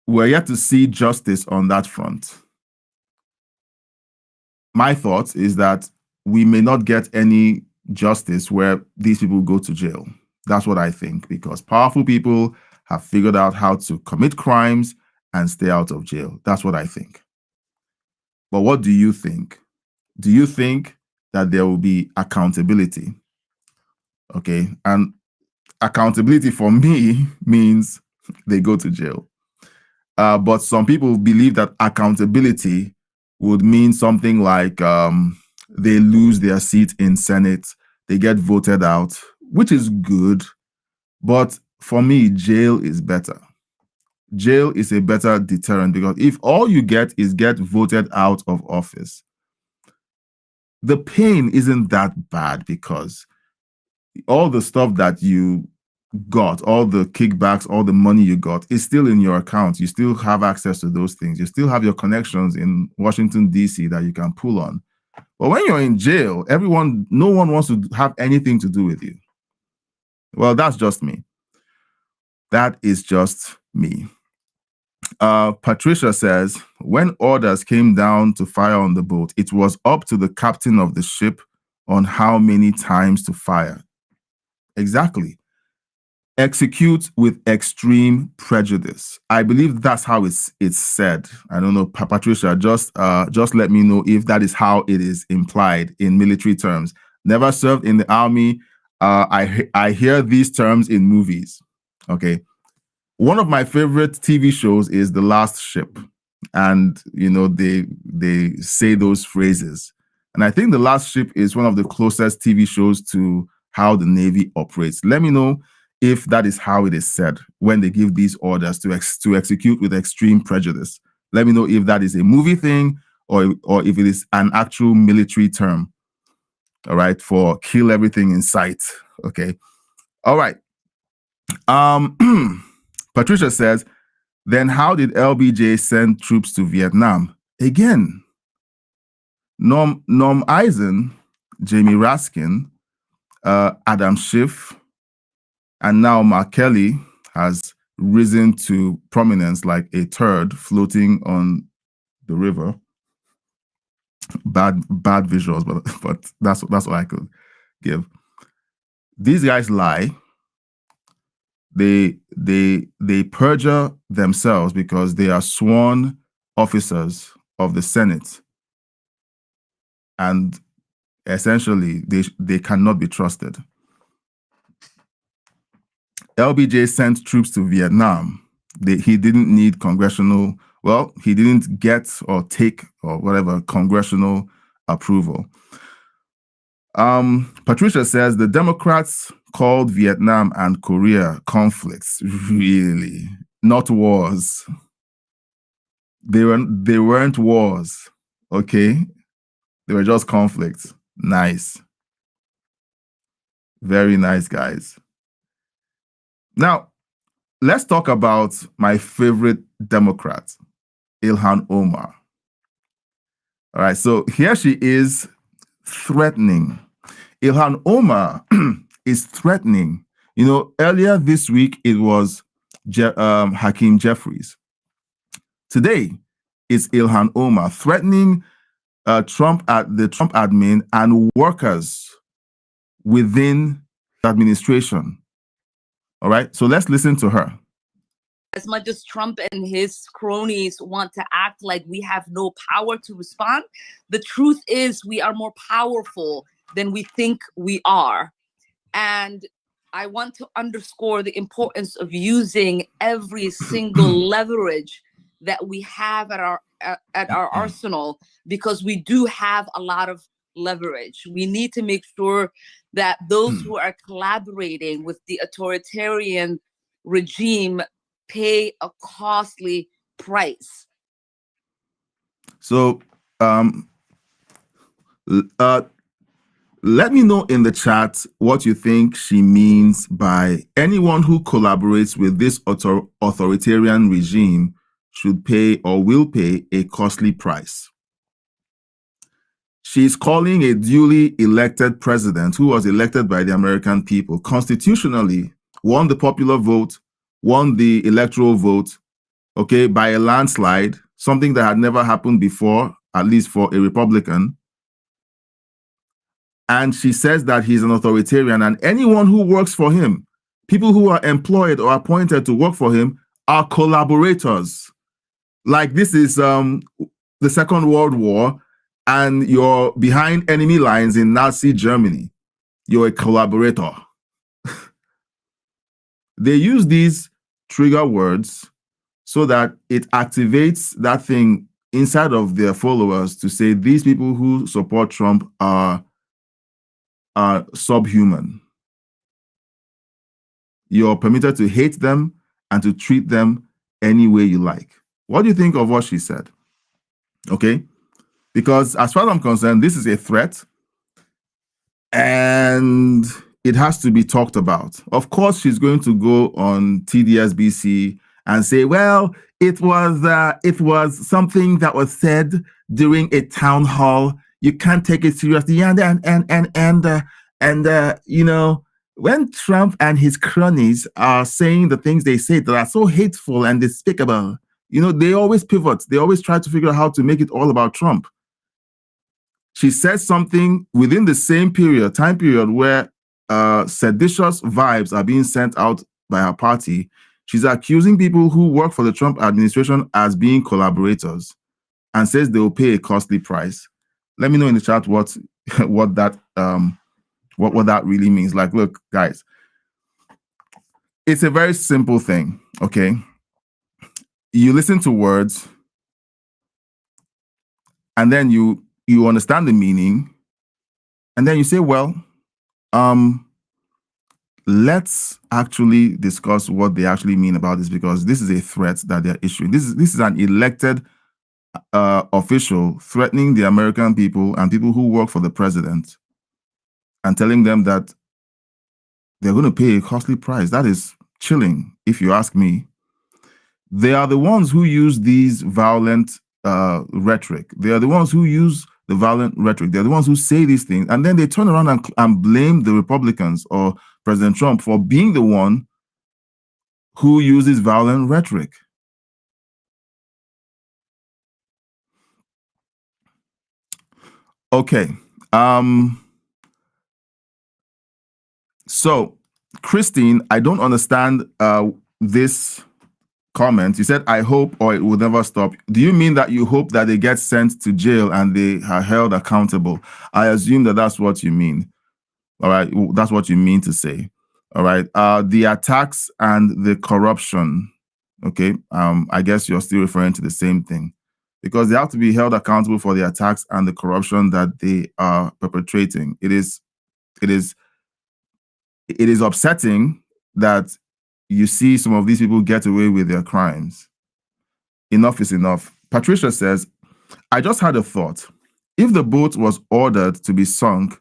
[SPEAKER 2] We're yet to see justice on that front. My thought is that we may not get any justice where these people go to jail. That's what I think, because powerful people have figured out how to commit crimes and stay out of jail. That's what I think. But what do you think? Do you think that there will be accountability? Okay, and accountability for me means they go to jail. But some people believe that accountability would mean something like they lose their seat in Senate, they get voted out, which is good. But for me, jail is better. Jail is a better deterrent because if all you get is get voted out of office, the pain isn't that bad because all the stuff that you got, all the kickbacks, all the money you got is still in your account. You still have access to those things. You still have your connections in Washington, D.C. that you can pull on. But when you're in jail, no one wants to have anything to do with you. Well, that's just me. That is just me. Patricia says, when orders came down to fire on the boat, it was up to the captain of the ship on how many times to fire. Exactly. Execute with extreme prejudice. I believe that's how it's said. I don't know, Patricia, just let me know if that is how it is implied in military terms. Never served in the army. I hear these terms in movies. Okay. One of my favorite TV shows is The Last Ship. And, you know, they say those phrases. And I think The Last Ship is one of the closest TV shows to how the Navy operates. Let me know if that is how it is said when they give these orders to execute with extreme prejudice. Let me know if that is a movie thing or if it is an actual military term. All right, for kill everything in sight. Okay. All right. Patricia says, then how did LBJ send troops to Vietnam? Again, Norm Eisen, Jamie Raskin, Adam Schiff, and now Mark Kelly has risen to prominence like a turd floating on the river. Bad visuals, but that's what I could give. These guys lie. They perjure themselves because they are sworn officers of the Senate, and essentially they cannot be trusted. LBJ sent troops to Vietnam. He didn't need congressional, well, he didn't get or take or whatever congressional approval. Patricia says the Democrats called Vietnam and Korea conflicts. Really? Not wars. They weren't wars. Okay? They were just conflicts. Nice. Very nice, guys. Now, let's talk about my favorite Democrat, Ilhan Omar. All right, so here she is threatening. Ilhan Omar is threatening. You know, earlier this week, it was Hakeem Jeffries. Today, it's Ilhan Omar threatening the Trump admin and workers within the administration. All right, so let's listen to her.
[SPEAKER 10] As much as Trump and his cronies want to act like we have no power to respond, the truth is we are more powerful than we think we are. And I want to underscore the importance of using every single leverage that we have at our arsenal, because we do have a lot of leverage. We need to make sure that those who are collaborating with the authoritarian regime pay a costly price.
[SPEAKER 2] So let me know in the chat what you think she means by anyone who collaborates with this authoritarian regime should pay or will pay a costly price. She's calling a duly elected president who was elected by the American people, constitutionally won the popular vote, won the electoral vote, okay, by a landslide, something that had never happened before, at least for a Republican. And she says that he's an authoritarian, and anyone who works for him, people who are employed or appointed to work for him, are collaborators. Like this is the Second World War, and you're behind enemy lines in Nazi Germany. You're a collaborator. They use these trigger words so that it activates that thing inside of their followers to say these people who support Trump are subhuman. You're permitted to hate them and to treat them any way you like. What do you think of what she said? Okay? Because as far as I'm concerned, this is a threat and it has to be talked about. Of course, she's going to go on TDSBC and say, well, it was something that was said during a town hall. You can't take it seriously. And you know, when Trump and his cronies are saying the things they say that are so hateful and despicable, they always pivot. They always try to figure out how to make it all about Trump. She said something within the same time period where seditious vibes are being sent out by her party. She's accusing people who work for the Trump administration as being collaborators and says they will pay a costly price. Let me know in the chat what that really means. Like, look, guys, it's a very simple thing, okay? You listen to words and then you understand the meaning, and then you say, well, let's actually discuss what they actually mean about this, because this is a threat that they're issuing. This is an elected official threatening the American people and people who work for the president and telling them that they're going to pay a costly price. That is chilling, if you ask me. They are the ones who use these violent rhetoric. They are the ones who use the violent rhetoric. They're the ones who say these things, and then they turn around and blame the Republicans or President Trump for being the one who uses violent rhetoric. Okay. So, Christine, I don't understand this comment. You said, I hope, or it will never stop. Do you mean that you hope that they get sent to jail and they are held accountable? I assume that that's what you mean. All right. That's what you mean to say. All right. The attacks and the corruption. Okay. I guess you're still referring to the same thing, because they have to be held accountable for the attacks and the corruption that they are perpetrating. It is upsetting that you see some of these people get away with their crimes. Enough is enough. Patricia says, I just had a thought. If the boat was ordered to be sunk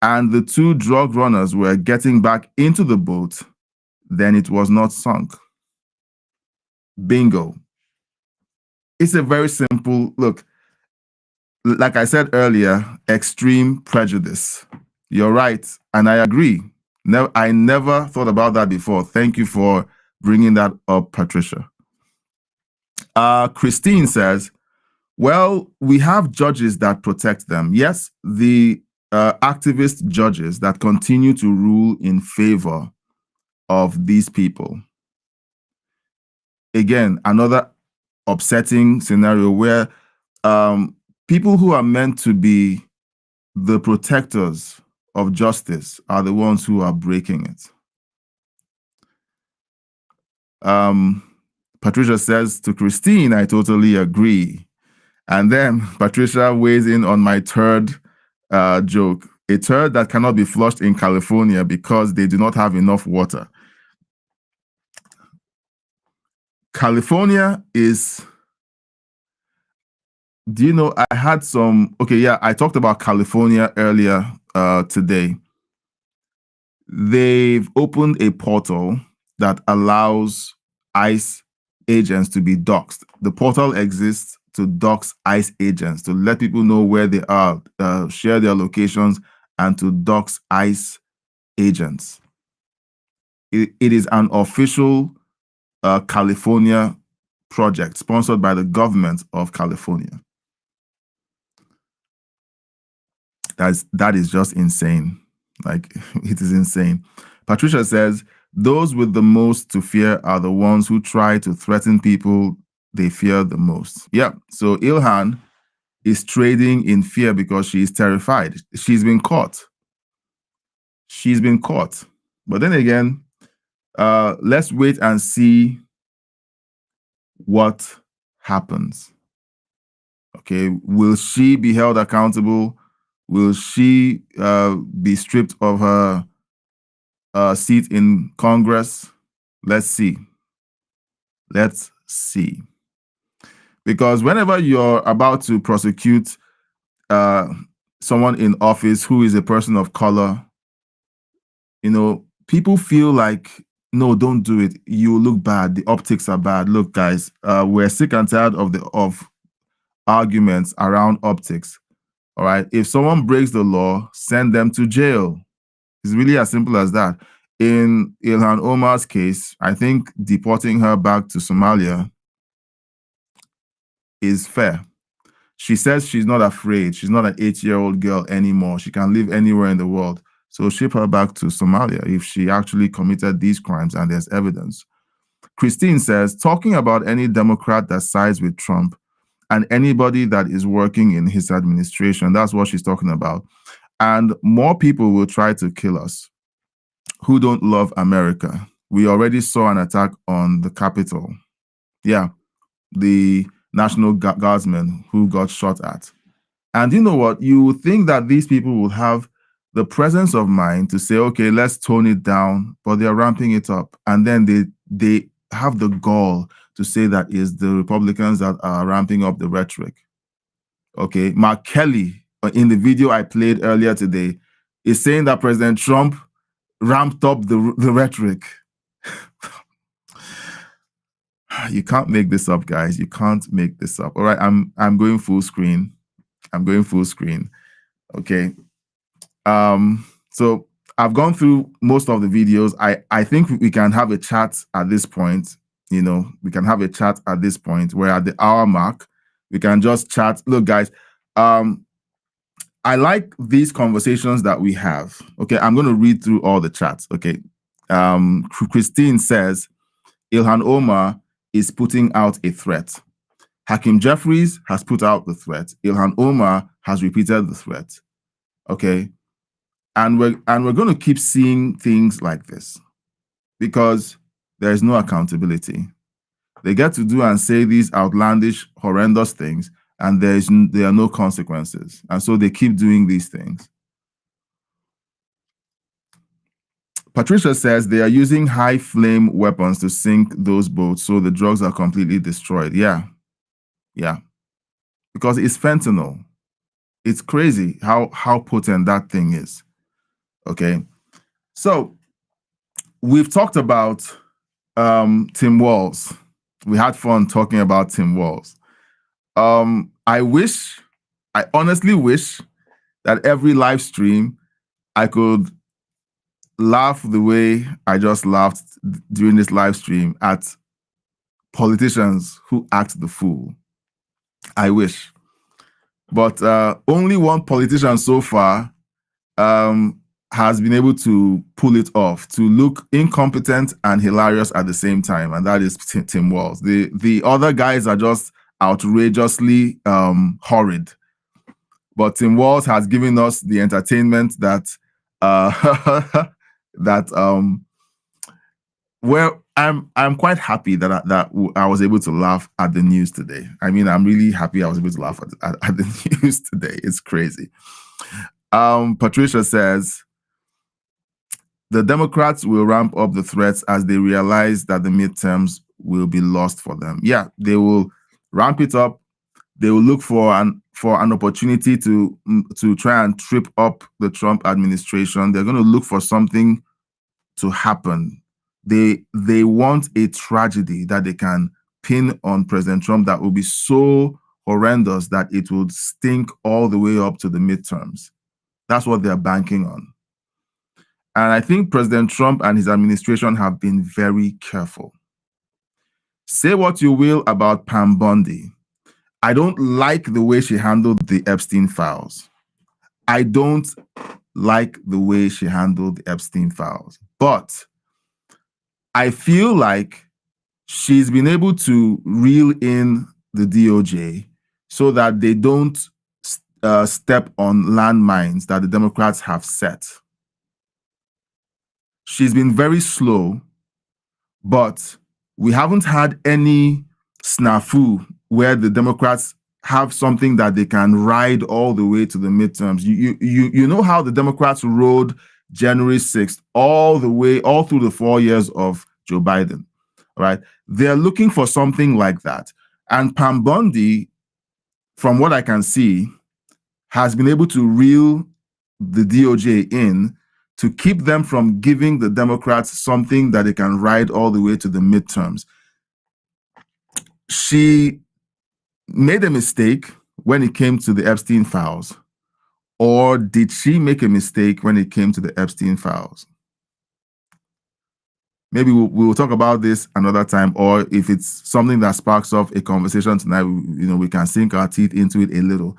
[SPEAKER 2] and the two drug runners were getting back into the boat, then it was not sunk. Bingo. It's a very simple look. Like I said earlier, extreme prejudice. You're right, and I agree. I never thought about that before. Thank you for bringing that up, Patricia. Christine says, well, we have judges that protect them. Yes, the activist judges that continue to rule in favor of these people. Again, another upsetting scenario where people who are meant to be the protectors of justice are the ones who are breaking it. Patricia says to Christine, I totally agree. And then Patricia weighs in on my third joke. A turd that cannot be flushed in California because they do not have enough water. California is... Do you know, I had some... Okay, yeah, I talked about California earlier today. They've opened a portal that allows ICE agents to be doxxed. The portal exists to dox ICE agents, to let people know where they are, share their locations, and to dox ICE agents. It is an official California project sponsored by the government of California. That is just insane. Like, it is insane. Patricia says, those with the most to fear are the ones who try to threaten people they fear the most. Yeah, so Ilhan is trading in fear because she is terrified. She's been caught. She's been caught. But then again, let's wait and see what happens. Okay, will she be held accountable? Will she be stripped of her seat in Congress? Let's see. Let's see. Because whenever you're about to prosecute someone in office who is a person of color, you know, people feel like, no, don't do it. You look bad. The optics are bad. Look, guys, we're sick and tired of arguments around optics. All right. If someone breaks the law, send them to jail. It's really as simple as that. In Ilhan Omar's case, I think deporting her back to Somalia is fair. She says she's not afraid. She's not an 8-year-old girl anymore. She can live anywhere in the world. So ship her back to Somalia if she actually committed these crimes and there's evidence. Christine says, talking about any Democrat that sides with Trump and anybody that is working in his administration, that's what she's talking about. And more people will try to kill us who don't love America. We already saw an attack on the Capitol. Yeah, the National Guardsmen who got shot at. And you know what? You would think that these people will have the presence of mind to say, okay, let's tone it down, but they're ramping it up. And then they have the gall to say that it's the Republicans that are ramping up the rhetoric. Okay, Mark Kelly, in the video I played earlier today, is saying that President Trump ramped up the rhetoric. You can't make this up, guys. You can't make this up. All right, I'm going full screen. I'm going full screen. Okay. So I've gone through most of the videos. I think we can have a chat at this point. You know, we can have a chat at this point. We're at the hour mark. We can just chat. Look, guys, I like these conversations that we have. Okay, I'm going to read through all the chats. Okay. Christine says, Ilhan Omar is putting out a threat. Hakeem Jeffries has put out the threat. Ilhan Omar has repeated the threat. Okay. And we're going to keep seeing things like this because there is no accountability. They get to do and say these outlandish, horrendous things, and there are no consequences. And so they keep doing these things. Patricia says they are using high flame weapons to sink those boats, so the drugs are completely destroyed. Yeah. Yeah. Because it's fentanyl. It's crazy how potent that thing is. Okay. So we've talked about Tim Walz. We had fun talking about Tim Walz. I honestly wish that every live stream I could laugh the way I just laughed during this live stream at politicians who act the fool. I wish. But only one politician so far has been able to pull it off, to look incompetent and hilarious at the same time, and that is Tim Walz. The other guys are just outrageously horrid. But Tim Walz has given us the entertainment that well, I'm quite happy that I was able to laugh at the news today. I mean, I'm really happy I was able to laugh at the news today. It's crazy. Patricia says, the Democrats will ramp up the threats as they realize that the midterms will be lost for them. Yeah, they will ramp it up. They will look for an opportunity to try and trip up the Trump administration. They're going to look for something to happen. They want a tragedy that they can pin on President Trump that will be so horrendous that it would stink all the way up to the midterms. That's what they're banking on. And I think President Trump and his administration have been very careful. Say what you will about Pam Bondi. I don't like the way she handled the Epstein files. I don't like the way she handled the Epstein files. But I feel like she's been able to reel in the DOJ so that they don't step on landmines that the Democrats have set. She's been very slow, but we haven't had any snafu where the Democrats have something that they can ride all the way to the midterms. You know how the Democrats rode January 6th all through the 4 years of Joe Biden, right? They're looking for something like that. And Pam Bondi, from what I can see, has been able to reel the DOJ in to keep them from giving the Democrats something that they can ride all the way to the midterms. She made a mistake when it came to the Epstein files, Or did she make a mistake when it came to the Epstein files? Maybe we'll talk about this another time, or if it's something that sparks off a conversation tonight, we can sink our teeth into it a little.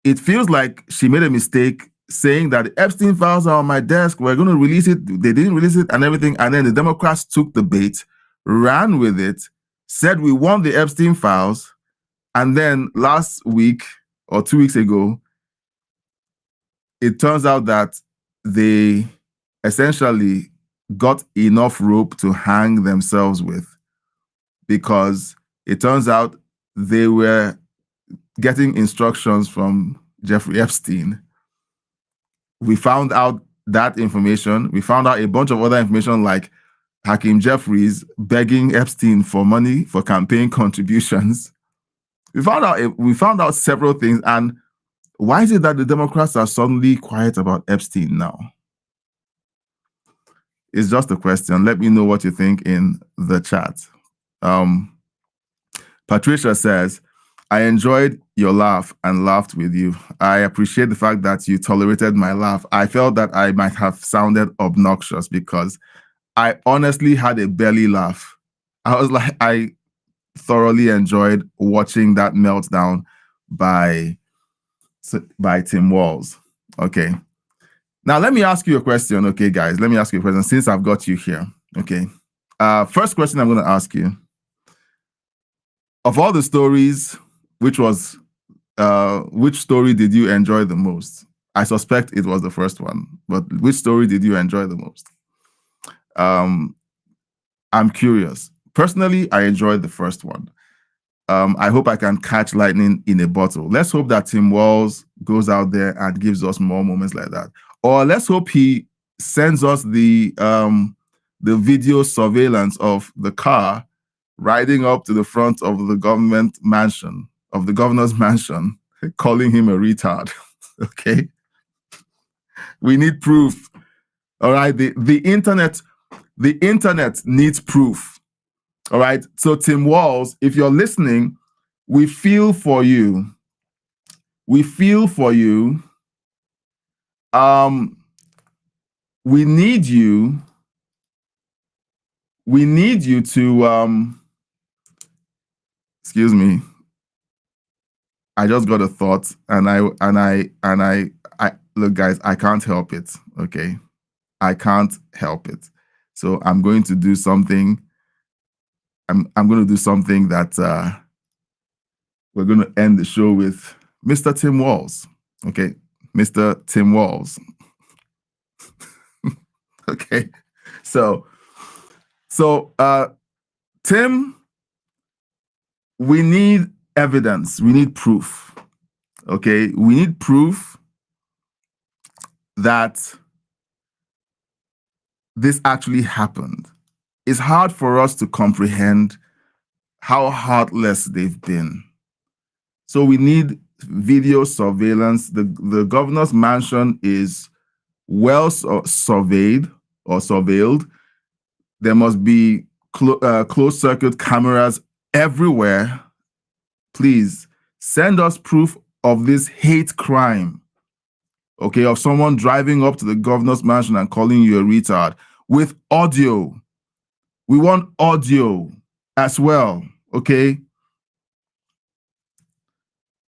[SPEAKER 2] It feels like she made a mistake saying that the Epstein files are on my desk. We're going to release it. They didn't release it and everything. And then the Democrats took the bait, ran with it, said we want the Epstein files. And then last week or 2 weeks ago, it turns out that they essentially got enough rope to hang themselves with, because it turns out they were getting instructions from Jeffrey Epstein. We found out that information. We found out a bunch of other information, like Hakeem Jeffries begging Epstein for money for campaign contributions. We found out several things. And why is it that the Democrats are suddenly quiet about Epstein now? It's just a question. Let me know what you think in the chat. Patricia says, I enjoyed your laugh and laughed with you. I appreciate the fact that you tolerated my laugh. I felt that I might have sounded obnoxious because I honestly had a belly laugh. I thoroughly enjoyed watching that meltdown by Tim Walz. Okay. Now, let me ask you a question, okay, guys? Let me ask you a question since I've got you here, okay? First question I'm going to ask you. Of all the stories, which story did you enjoy the most? I suspect it was the first one, but which story did you enjoy the most? I'm curious. Personally, I enjoyed the first one. I hope I can catch lightning in a bottle. Let's hope that Tim Walz goes out there and gives us more moments like that. Or let's hope he sends us the video surveillance of the car riding up to the front of the governor's mansion, calling him a retard. Okay? We need proof. All right? The internet needs proof. All right? So Tim Walz, if you're listening, we feel for you. We feel for you. We need you to excuse me. I just got a thought, and I look, guys, I can't help it. Okay, I can't help it. So I'm going to do something. I'm going to do something that we're going to end the show with Mr. Tim Walz. Okay, Mr. Tim Walz. Okay, so Tim, we need evidence. We need proof. Okay, we need proof that this actually happened. It's hard for us to comprehend how heartless they've been. So we need video surveillance. The governor's mansion is well surveilled. There must be closed circuit cameras everywhere. Please send us proof of this hate crime, okay, of someone driving up to the governor's mansion and calling you a retard with audio. We want audio as well, okay?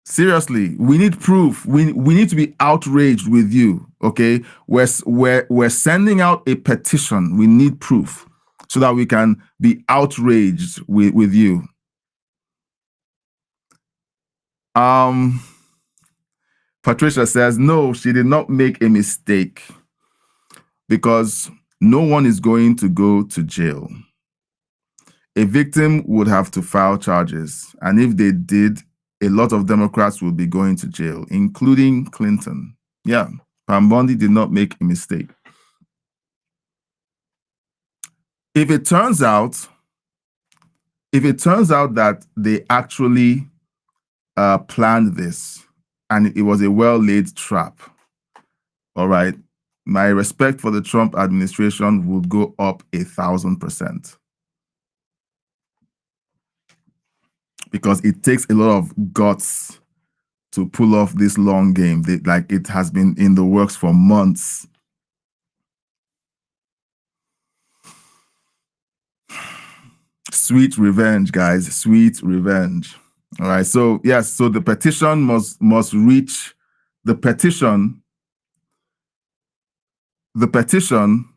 [SPEAKER 2] Seriously, we need proof. We need to be outraged with you, okay? We're sending out a petition. We need proof so that we can be outraged with you. Patricia says, no, she did not make a mistake because no one is going to go to jail. A victim would have to file charges, and if they did, a lot of Democrats will be going to jail, including Clinton. Yeah, Pam Bondi did not make a mistake. If it turns out that they actually planned this and it was a well-laid trap, all right, my respect for the Trump administration would go up 1,000%. Because it takes a lot of guts to pull off this long game. Like it has been in the works for months. Sweet revenge, guys. Sweet revenge. All right. So yes. So the petition must reach the petition. The petition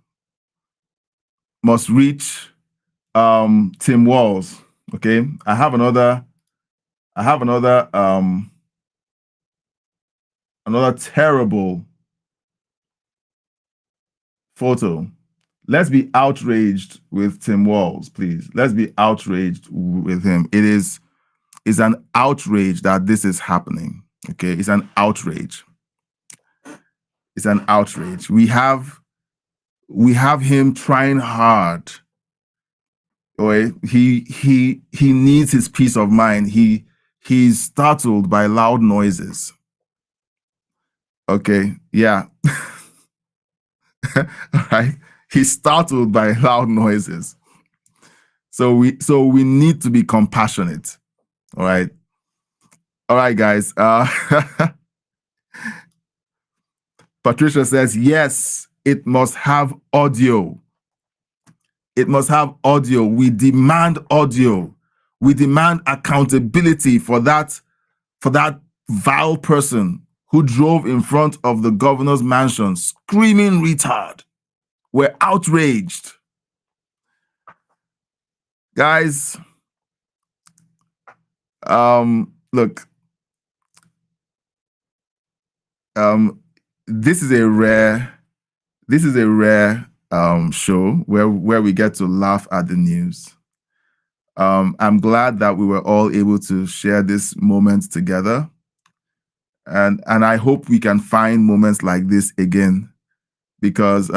[SPEAKER 2] must reach Tim Walz. Okay. I have another terrible photo. Let's be outraged with Tim Walz, please. Let's be outraged with him. It's an outrage that this is happening. Okay, it's an outrage. It's an outrage. We have him trying hard. Okay, he needs his peace of mind. He's startled by loud noises. Okay, yeah. All right. He's startled by loud noises. So we need to be compassionate. All right. All right, guys. Patricia says, yes, it must have audio. It must have audio. We demand audio. We demand accountability for that vile person who drove in front of the governor's mansion screaming retard. We're outraged. Guys, look, this is a rare show where we get to laugh at the news. I'm glad that we were all able to share this moment together. And I hope we can find moments like this again, because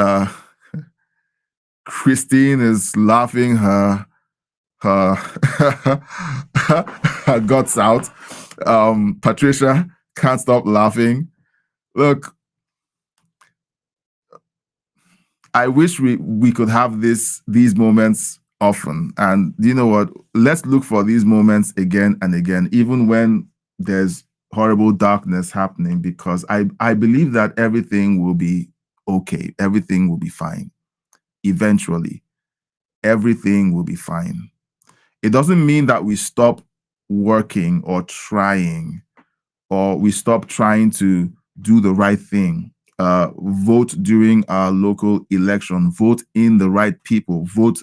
[SPEAKER 2] Christine is laughing her guts out. Patricia can't stop laughing. Look, I wish we could have these moments often. And you know what? Let's look for these moments again and again, even when there's horrible darkness happening, because I believe that everything will be okay. Everything will be fine. Eventually, everything will be fine. It doesn't mean that we stop working or trying, or we stop trying to do the right thing. Vote during our local election. Vote in the right people. Vote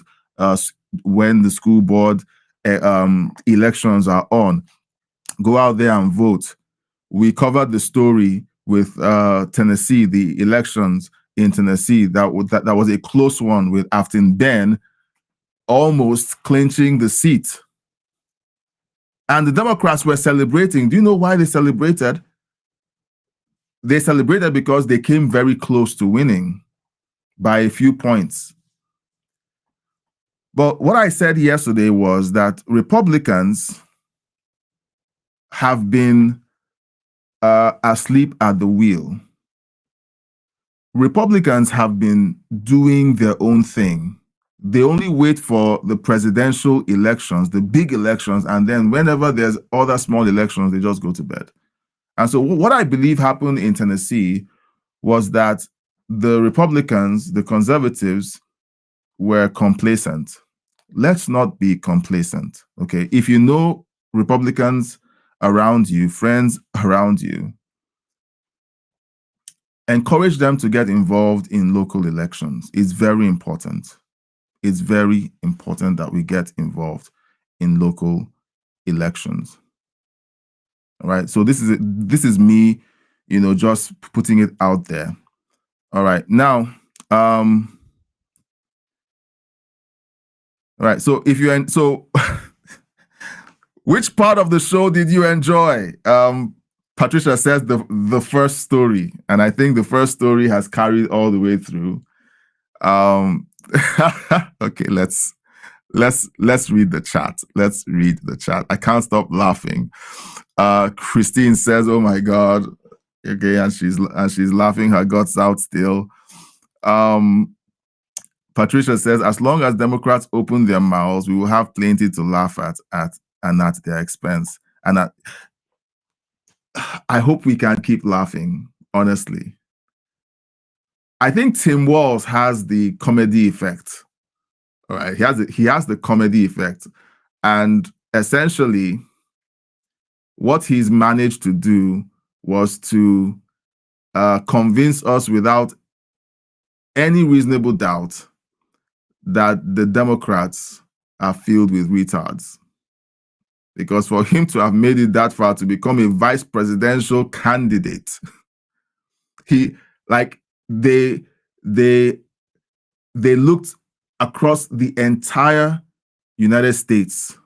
[SPEAKER 2] when the school board elections are on. Go out there and vote. We covered the story with Tennessee, the elections in Tennessee. That was a close one, with Afton Ben almost clinching the seat. And the Democrats were celebrating. Do you know why they celebrated? They celebrated because they came very close to winning by a few points. But what I said yesterday was that Republicans have been asleep at the wheel. Republicans have been doing their own thing. They only wait for the presidential elections, the big elections, and then whenever there's other small elections, they just go to bed. And so what I believe happened in Tennessee was that the Republicans, the conservatives, were complacent. Let's not be complacent, okay? If you know Republicans around you, friends around you, encourage them to get involved in local elections. It's very important. It's very important that we get involved in local elections. All right. So this is me, just putting it out there. All right. Now, all right. So which part of the show did you enjoy? Patricia says the first story, and I think the first story has carried all the way through. Okay, let's read the chat. Let's read the chat. I can't stop laughing. Christine says, "Oh my God." Okay, and she's laughing her guts out still. Patricia says, "As long as Democrats open their mouths, we will have plenty to laugh at and at their expense." And I hope we can keep laughing, honestly. I think Tim Walz has the comedy effect. All right, he has the comedy effect. And essentially, what he's managed to do was to convince us without any reasonable doubt that the Democrats are filled with retards. Because for him to have made it that far to become a vice presidential candidate, they looked across the entire United States.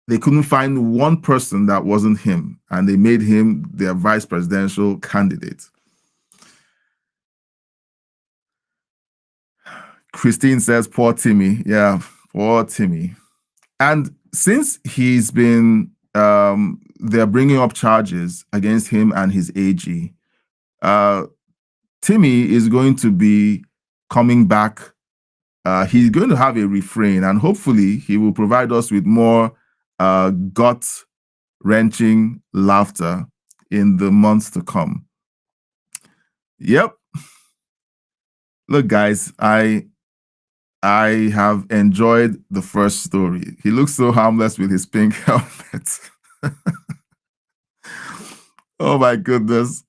[SPEAKER 2] They couldn't find one person that wasn't him, and they made him their vice presidential candidate. Christine says, poor Timmy. Yeah, poor Timmy. And since he's been, they're bringing up charges against him and his AG, Timmy is going to be coming back. He's going to have a refrain, and hopefully he will provide us with more gut-wrenching laughter in the months to come. Yep. Look, guys, I have enjoyed the first story. He looks so harmless with his pink helmet. Oh my goodness.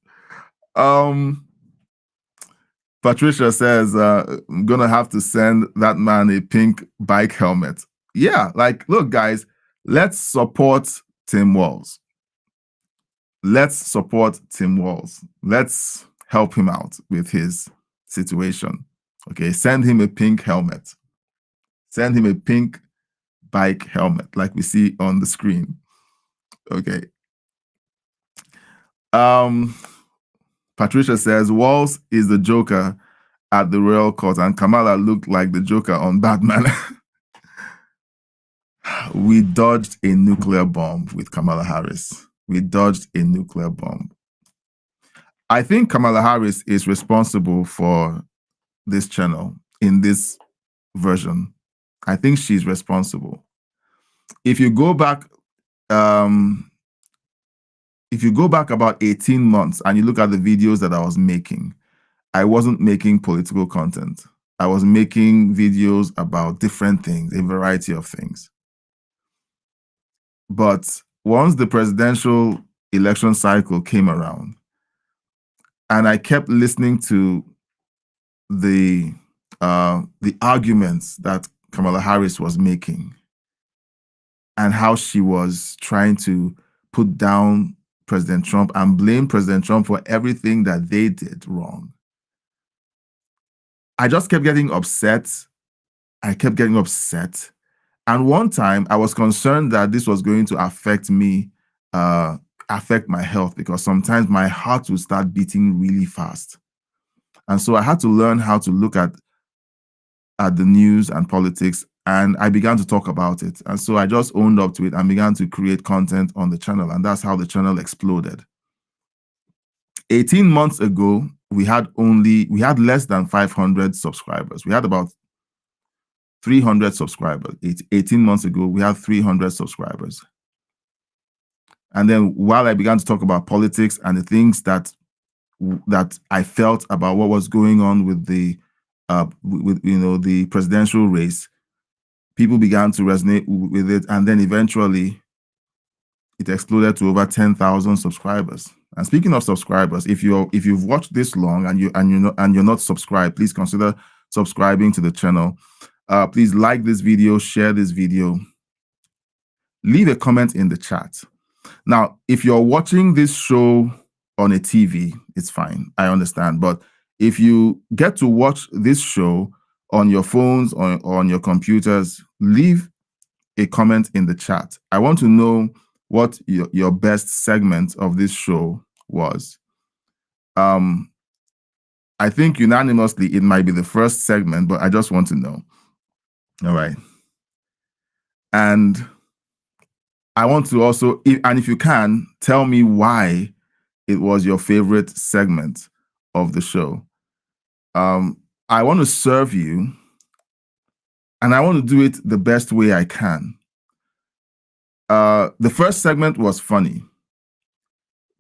[SPEAKER 2] Patricia says, I'm gonna have to send that man a pink bike helmet. Yeah, like, look, guys, let's support Tim Walz. Let's support Tim Walz. Let's help him out with his situation. Okay, send him a pink helmet. Send him a pink bike helmet, like we see on the screen. Okay. Patricia says, Walz is the Joker at the royal court, and Kamala looked like the Joker on Batman. We dodged a nuclear bomb with Kamala Harris. We dodged a nuclear bomb. I think Kamala Harris is responsible for this channel in this version. I think she's responsible. If you go back, about 18 months and you look at the videos that I was making, I wasn't making political content. I was making videos about different things, a variety of things. But once the presidential election cycle came around, and I kept listening to the arguments that Kamala Harris was making and how she was trying to put down President Trump and blame President Trump for everything that they did wrong, I just kept getting upset. I kept getting upset. And one time I was concerned that this was going to affect me, affect my health, because sometimes my heart would start beating really fast. And so I had to learn how to look at the news and politics, and I began to talk about it. And so I just owned up to it and began to create content on the channel, and that's how the channel exploded. 18 months ago, we had less than 500 subscribers. We had about 300 subscribers. 18 months ago, we had 300 subscribers. And then while I began to talk about politics and the things that I felt about what was going on with the the presidential race, people began to resonate with it, and then eventually it exploded to over 10,000 subscribers. And speaking of subscribers, if you've watched this long and you're not subscribed, please consider subscribing to the channel. Please like this video, share this video, leave a comment in the chat. Now, if you're watching this show on a TV, it's fine. I understand. But if you get to watch this show on your phones or on your computers, leave a comment in the chat. I want to know what your best segment of this show was. I think unanimously it might be the first segment, but I just want to know. All right. And I want to also, and if you can, tell me why it was your favorite segment of the show. I want to serve you, and I want to do it the best way I can. the first segment was funny,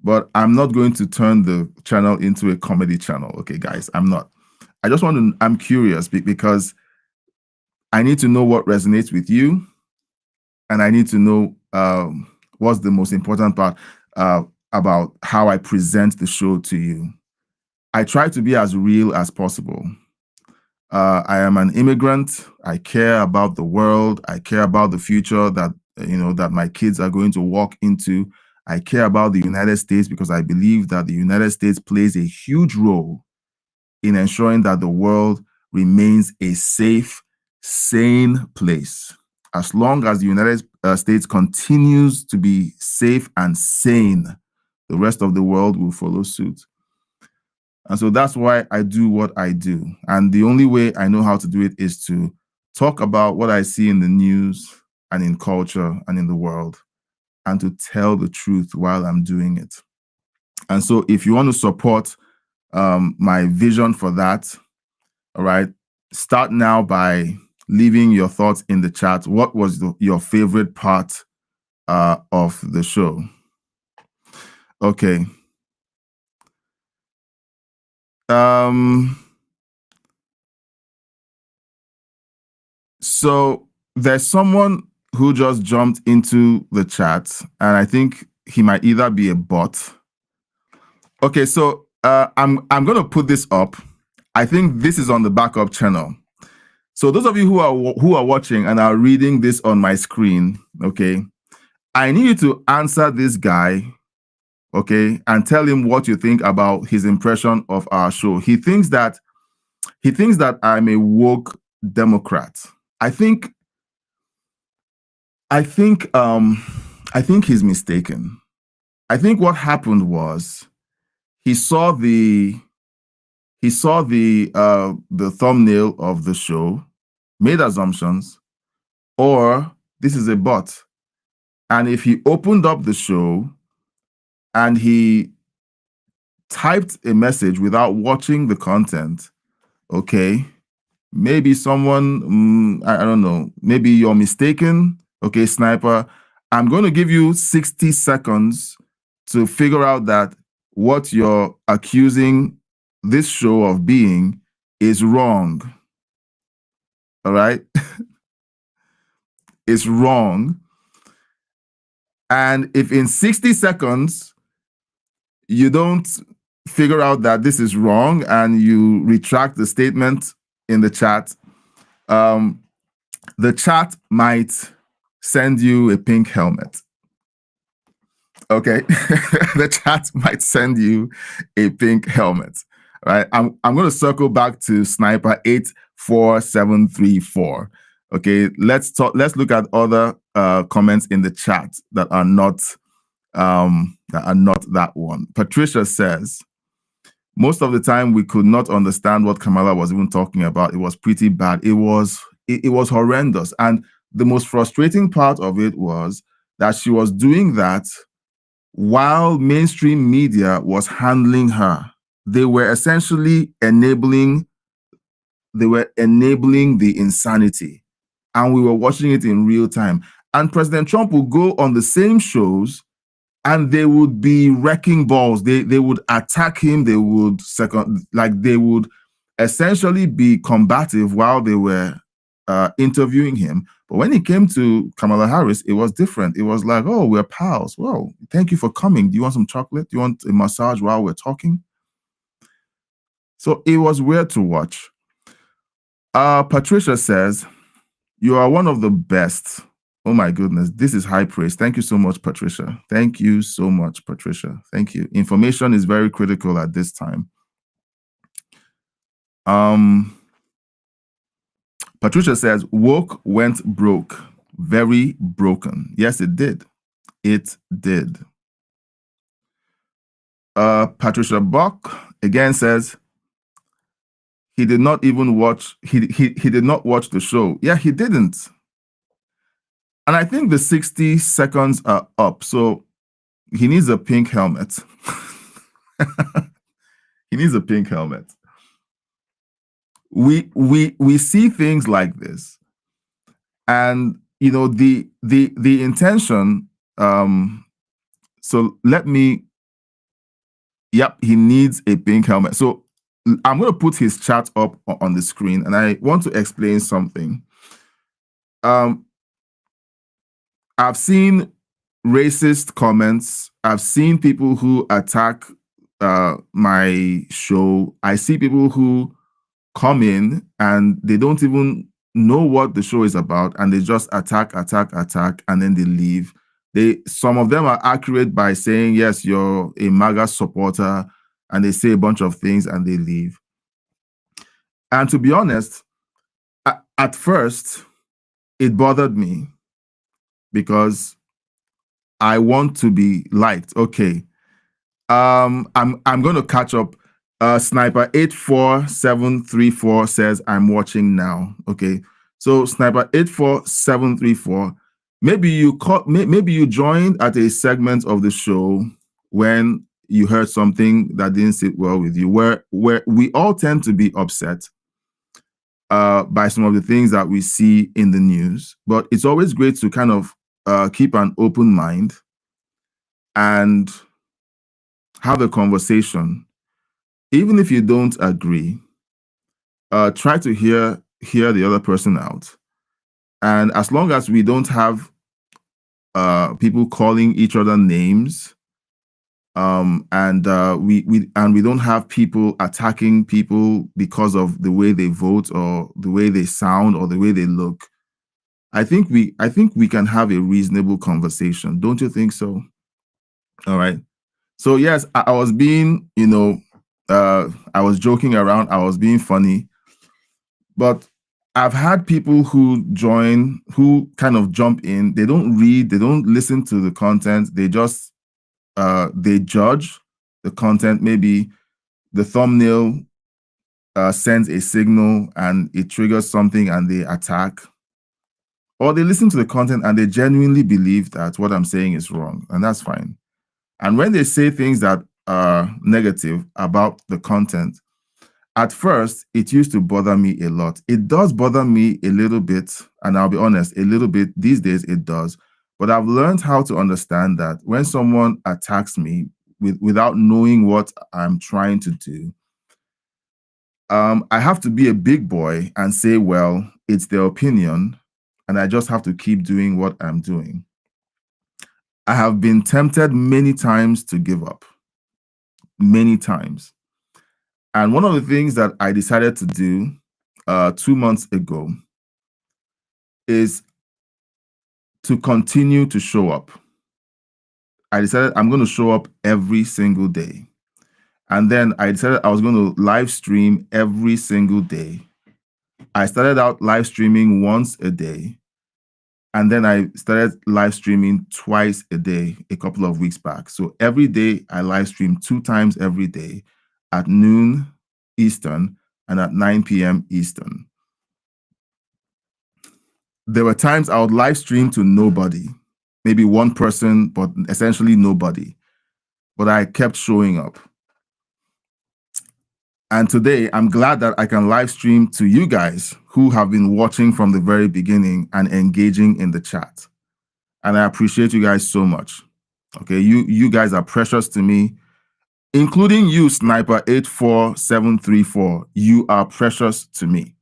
[SPEAKER 2] but I'm not going to turn the channel into a comedy channel. Okay, guys, I'm not. I'm curious because I need to know what resonates with you, and I need to know what's the most important part about how I present the show to you. I try to be as real as possible. I am an immigrant. I care about the world. I care about the future that that my kids are going to walk into. I care about the United States because I believe that the United States plays a huge role in ensuring that the world remains a safe, sane place. As long as the United States continues to be safe and sane, the rest of the world will follow suit. And so that's why I do what I do. And the only way I know how to do it is to talk about what I see in the news and in culture and in the world, and to tell the truth while I'm doing it. And so if you want to support my vision for that, all right, start now by leaving your thoughts in the chat. What was your favorite part of the show? Okay. So there's someone who just jumped into the chat, and I think he might either be a bot. Okay, so I'm going to put this up. I think this is on the backup channel. So those of you who are watching and are reading this on my screen, okay, I need you to answer this guy, okay, and tell him what you think about his impression of our show. He thinks that I'm a woke Democrat. I think he's mistaken. I think what happened was he saw the thumbnail of the show, made assumptions, or this is a bot. And if he opened up the show and he typed a message without watching the content, okay, maybe someone, I don't know, maybe you're mistaken. Okay, Sniper, I'm going to give you 60 seconds to figure out that what you're accusing this show of being is wrong. All right? It's wrong. And if in 60 seconds you don't figure out that this is wrong and you retract the statement in the chat, the chat might send you a pink helmet. Okay, the chat might send you a pink helmet. Right? I'm going to circle back to Sniper 84734. Okay, let's look at other comments in the chat that are not that one. Patricia says, most of the time we could not understand what Kamala was even talking about. It was pretty bad. It was horrendous. And the most frustrating part of it was that she was doing that while mainstream media was handling her. They were essentially enabling the insanity. And we were watching it in real time. And President Trump would go on the same shows and they would be wrecking balls. They would attack him. They would essentially be combative while they were interviewing him. But when it came to Kamala Harris, it was different. It was like, oh, we're pals. Well, thank you for coming. Do you want some chocolate? Do you want a massage while we're talking? So it was weird to watch. Patricia says, you are one of the best. Oh my goodness, this is high praise. Thank you so much, Patricia. Thank you so much, Patricia. Thank you. Information is very critical at this time. Patricia says, woke went broke. Very broken. Yes, it did. It did. Patricia Buck again says, he did not even watch, he did not watch the show. Yeah, he didn't. And I think the 60 seconds are up. So he needs a pink helmet. He needs a pink helmet. We see things like this. And you know, the intention. So let me. Yep, he needs a pink helmet. So I'm going to put his chat up on the screen, and I want to explain something. I've seen racist comments. I've seen people who attack my show. I see people who come in and they don't even know what the show is about, and they just attack, and then they leave. Some of them are accurate by saying, yes, you're a MAGA supporter, and they say a bunch of things and they leave. And to be honest, at first, it bothered me because I want to be liked. Okay. I'm going to catch up. Sniper 84734 says I'm watching now. Okay. So Sniper 84734, maybe you joined at a segment of the show when you heard something that didn't sit well with you, where we all tend to be upset by some of the things that we see in the news. But it's always great to kind of keep an open mind and have a conversation. Even if you don't agree, try to hear the other person out. And as long as we don't have people calling each other names, and we don't have people attacking people because of the way they vote or the way they sound or the way they look, I think we can have a reasonable conversation. Don't you think so? All right. So yes, I was being, I was joking around. I was being funny, but I've had people who join, who kind of jump in. They don't read, they don't listen to the content. They just they judge the content. Maybe the thumbnail sends a signal and it triggers something and they attack. Or they listen to the content and they genuinely believe that what I'm saying is wrong, and that's fine. And when they say things that are negative about the content, at first, it used to bother me a lot. It does bother me a little bit, and I'll be honest, a little bit. These days, it does. But I've learned how to understand that when someone attacks me without knowing what I'm trying to do, I have to be a big boy and say, well, it's their opinion, and I just have to keep doing what I'm doing. I have been tempted many times to give up. Many times. And one of the things that I decided to do 2 months ago is to continue to show up. I decided I'm going to show up every single day. And then I decided I was going to live stream every single day. I started out live streaming once a day. And then I started live streaming twice a day a couple of weeks back. So every day I live stream 2 times every day at noon Eastern and at 9 p.m. Eastern. There were times I would live stream to nobody, maybe one person, but essentially nobody. But I kept showing up. And today, I'm glad that I can live stream to you guys who have been watching from the very beginning and engaging in the chat. And I appreciate you guys so much. Okay, you guys are precious to me, including you, Sniper 84734. You are precious to me.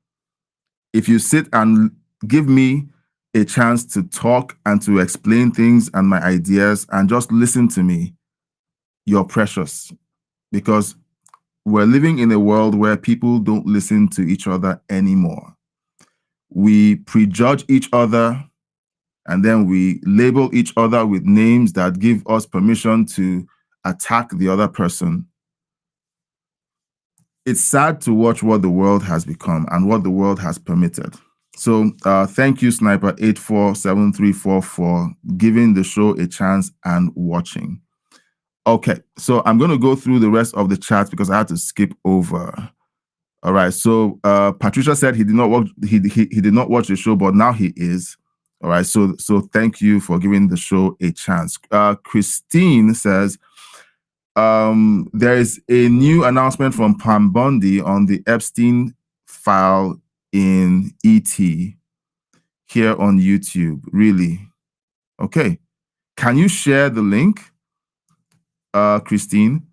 [SPEAKER 2] If you sit and give me a chance to talk and to explain things and my ideas and just listen to me, you're precious, because we're living in a world where people don't listen to each other anymore. We prejudge each other, and then we label each other with names that give us permission to attack the other person. It's sad to watch what the world has become and what the world has permitted. So thank you, Sniper 84734, for giving the show a chance and watching. Okay, so I'm going to go through the rest of the chat because I had to skip over. All right, so Patricia said he did not watch the show, but now he is. All right, so thank you for giving the show a chance. Christine says there is a new announcement from Pam Bondi on the Epstein file in ET. here on YouTube. Really? Okay. Can you share the link, Christine?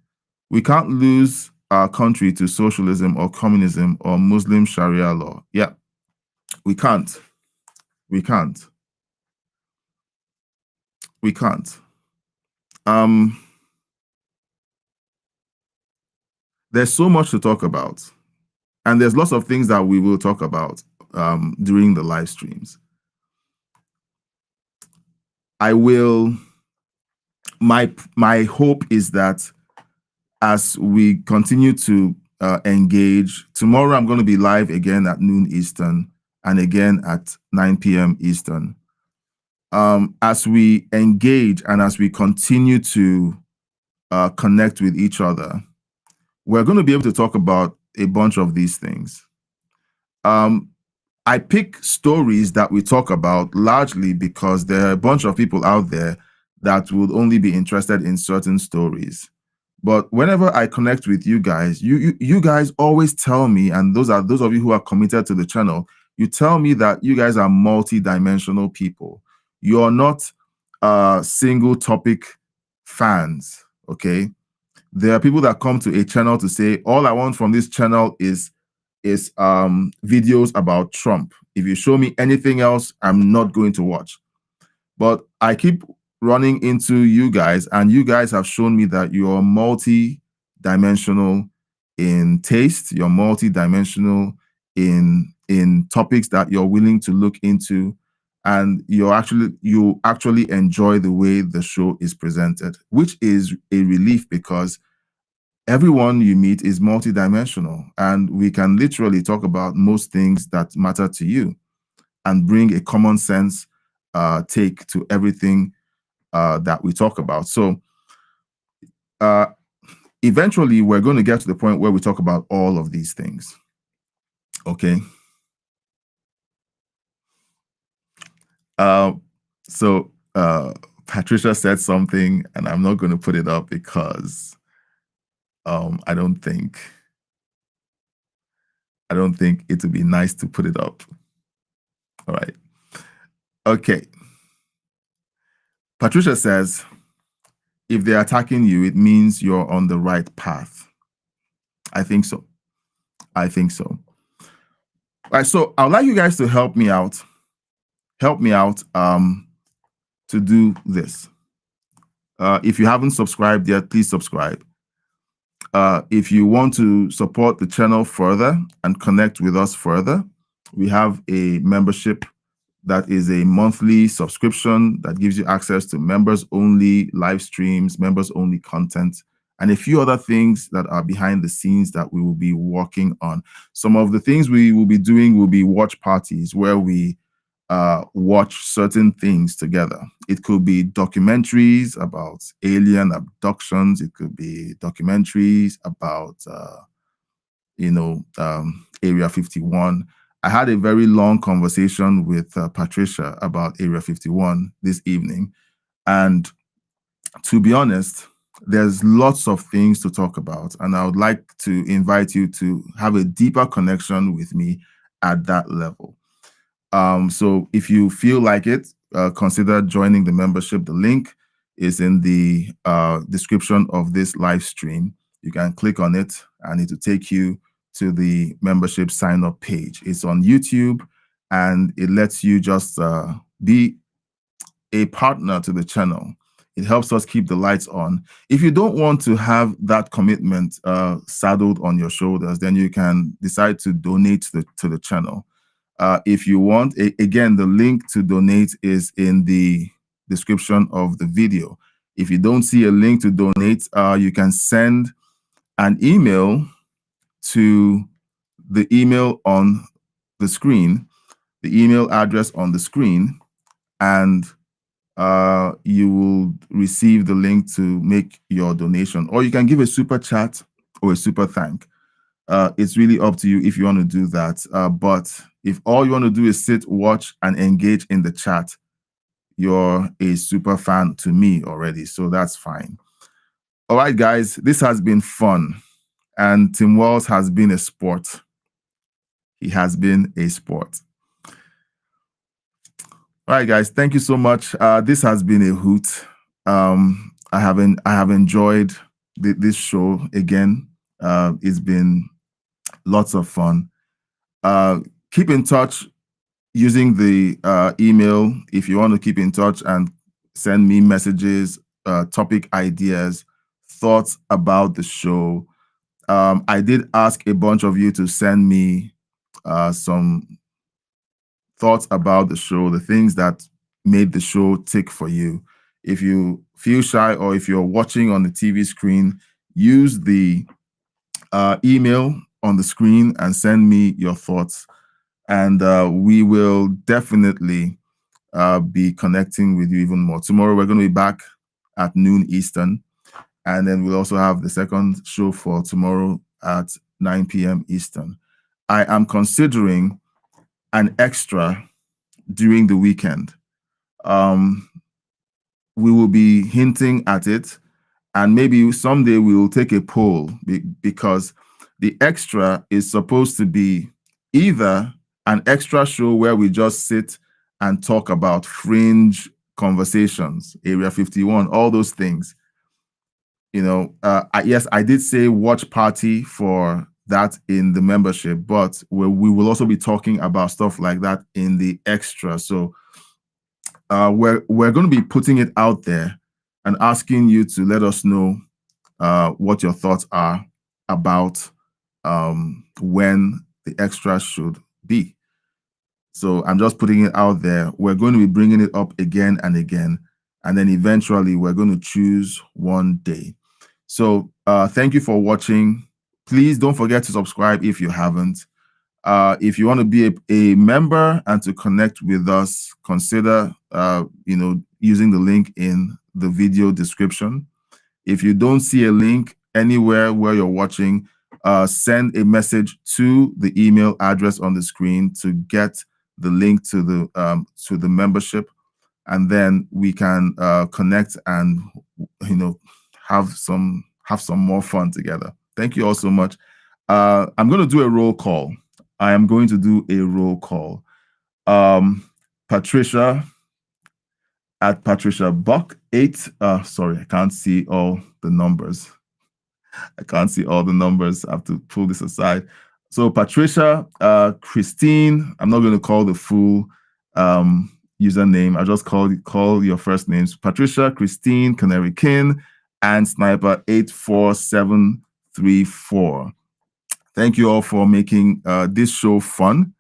[SPEAKER 2] We can't lose our country to socialism or communism or Muslim Sharia law. Yeah, we can't. We can't. We can't. There's so much to talk about. And there's lots of things that we will talk about during the live streams. My hope is that as we continue to engage, tomorrow I'm going to be live again at noon Eastern and again at 9 p.m. Eastern. As we engage and as we continue to connect with each other, we're going to be able to talk about a bunch of these things. I pick stories that we talk about largely because there are a bunch of people out there that would only be interested in certain stories. But whenever I connect with you guys, you guys always tell me, and those of you who are committed to the channel, you tell me that you guys are multi-dimensional people. You're not single topic fans, okay? There are people that come to a channel to say, all I want from this channel is videos about Trump. If you show me anything else, I'm not going to watch. But I keep running into you guys, and you guys have shown me that you're multi-dimensional in taste, you're multi-dimensional in topics that you're willing to look into, and you actually enjoy the way the show is presented, which is a relief because everyone you meet is multidimensional, and we can literally talk about most things that matter to you and bring a common sense take to everything that we talk about. So eventually we're going to get to the point where we talk about all of these things. Okay. So Patricia said something, and I'm not going to put it up because I don't think it would be nice to put it up. All right. Okay. Patricia says, if they're attacking you, it means you're on the right path. I think so. I think so. All right. So I'd like you guys to help me out. Help me out to do this. If you haven't subscribed yet, please subscribe. If you want to support the channel further and connect with us further, we have a membership that is a monthly subscription that gives you access to members-only live streams, members-only content, and a few other things that are behind the scenes that we will be working on. Some of the things we will be doing will be watch parties where we watch certain things together. It could be documentaries about alien abductions. It could be documentaries about, Area 51. I had a very long conversation with Patricia about Area 51 this evening. And to be honest, there's lots of things to talk about. And I would like to invite you to have a deeper connection with me at that level. So if you feel like it, consider joining the membership. The link is in the description of this live stream. You can click on it and it will take you to the membership sign up page. It's on YouTube and it lets you just be a partner to the channel. It helps us keep the lights on. If you don't want to have that commitment saddled on your shoulders, then you can decide to donate to the channel. If you want, again, the link to donate is in the description of the video. If you don't see a link to donate, you can send an email to the email on the screen, the email address on the screen, and you will receive the link to make your donation. Or you can give a super chat or a super thank. It's really up to you if you want to do that. But if all you want to do is sit, watch, and engage in the chat, you're a super fan to me already, so that's fine. All right, guys, this has been fun. And Tim Walz has been a sport. He has been a sport. All right, guys. Thank you so much. This has been a hoot. I have enjoyed this show again. It's been lots of fun. Keep in touch using the email if you want to keep in touch and send me messages, topic ideas, thoughts about the show. I did ask a bunch of you to send me some thoughts about the show, the things that made the show tick for you. If you feel shy or if you're watching on the TV screen, use the email on the screen and send me your thoughts. And we will definitely be connecting with you even more. Tomorrow, we're going to be back at noon Eastern. And then we'll also have the second show for tomorrow at 9 p.m. Eastern. I am considering an extra during the weekend. We will be hinting at it, and maybe someday we will take a poll because the extra is supposed to be either an extra show where we just sit and talk about fringe conversations, Area 51, all those things. You know, yes, I did say watch party for that in the membership, but we will also be talking about stuff like that in the extra. So we're going to be putting it out there and asking you to let us know what your thoughts are about when the extra should be. So I'm just putting it out there. We're going to be bringing it up again and again, and then eventually we're going to choose one day. So thank you for watching. Please don't forget to subscribe if you haven't. If you want to be a member and to connect with us, consider using the link in the video description. If you don't see a link anywhere where you're watching, send a message to the email address on the screen to get the link to the membership, and then we can connect and have some more fun together. Thank you all so much. I'm going to do a roll call. I am going to do a roll call. Patricia at Patricia Buck 8. Sorry, I can't see all the numbers. I have to pull this aside. So Patricia, Christine, I'm not going to call the full username. I just call your first names. Patricia, Christine, Canary Kin, and Sniper 84734. Thank you all for making this show fun.